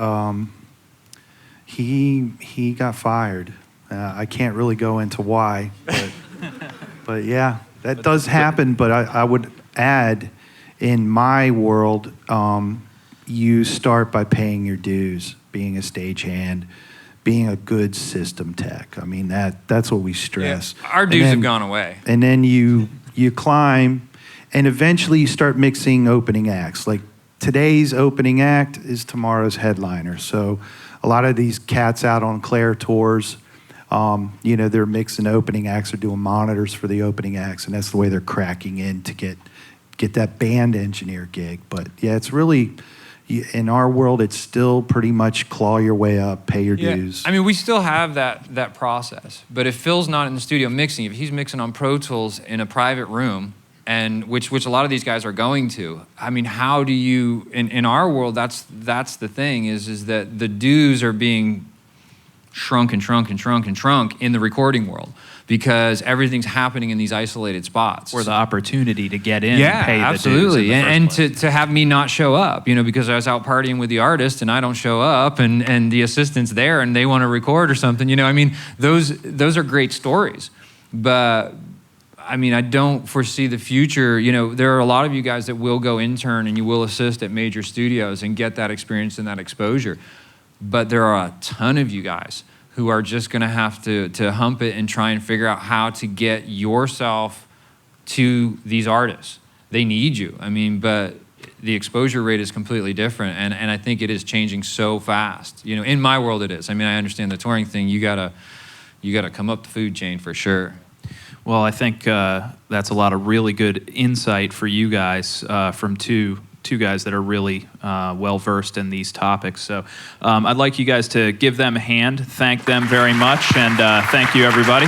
Speaker 2: he got fired. I can't really go into why, but yeah, that does happen. But I would add, in my world, you start by paying your dues, being a stagehand, being a good system tech. I mean, that's what we stress.
Speaker 3: Yeah, our dues have gone away.
Speaker 2: And then you climb, and eventually you start mixing opening acts. Like today's opening act is tomorrow's headliner. So a lot of these cats out on Claire tours, you know, they're mixing opening acts or doing monitors for the opening acts, and that's the way they're cracking in to get that band engineer gig. But yeah, it's really, in our world, it's still pretty much claw your way up, pay your dues.
Speaker 3: I mean, we still have that process, but if Phil's not in the studio mixing, if he's mixing on Pro Tools in a private room, and which a lot of these guys are going to, I mean, how do you, in our world, that's the thing, is that the dues are being shrunk and shrunk and shrunk and shrunk in the recording world because everything's happening in these isolated spots.
Speaker 1: Or the opportunity to get in and pay
Speaker 3: absolutely.
Speaker 1: the dues in the
Speaker 3: and
Speaker 1: first place.
Speaker 3: to have me not show up, you know, because I was out partying with the artist and I don't show up and the assistant's there and they want to record or something, you know, I mean, those are great stories. But I mean, I don't foresee the future. You know, there are a lot of you guys that will go intern and you will assist at major studios and get that experience and that exposure. But there are a ton of you guys who are just going to have to hump it and try and figure out how to get yourself to these artists. They need you. I mean, but the exposure rate is completely different, and I think it is changing so fast. You know, in my world it is. I mean, I understand the touring thing. You gotta come up the food chain for sure.
Speaker 1: Well, I think that's a lot of really good insight for you guys from two guys that are really well-versed in these topics. So I'd like you guys to give them a hand, thank them very much, and thank you, everybody.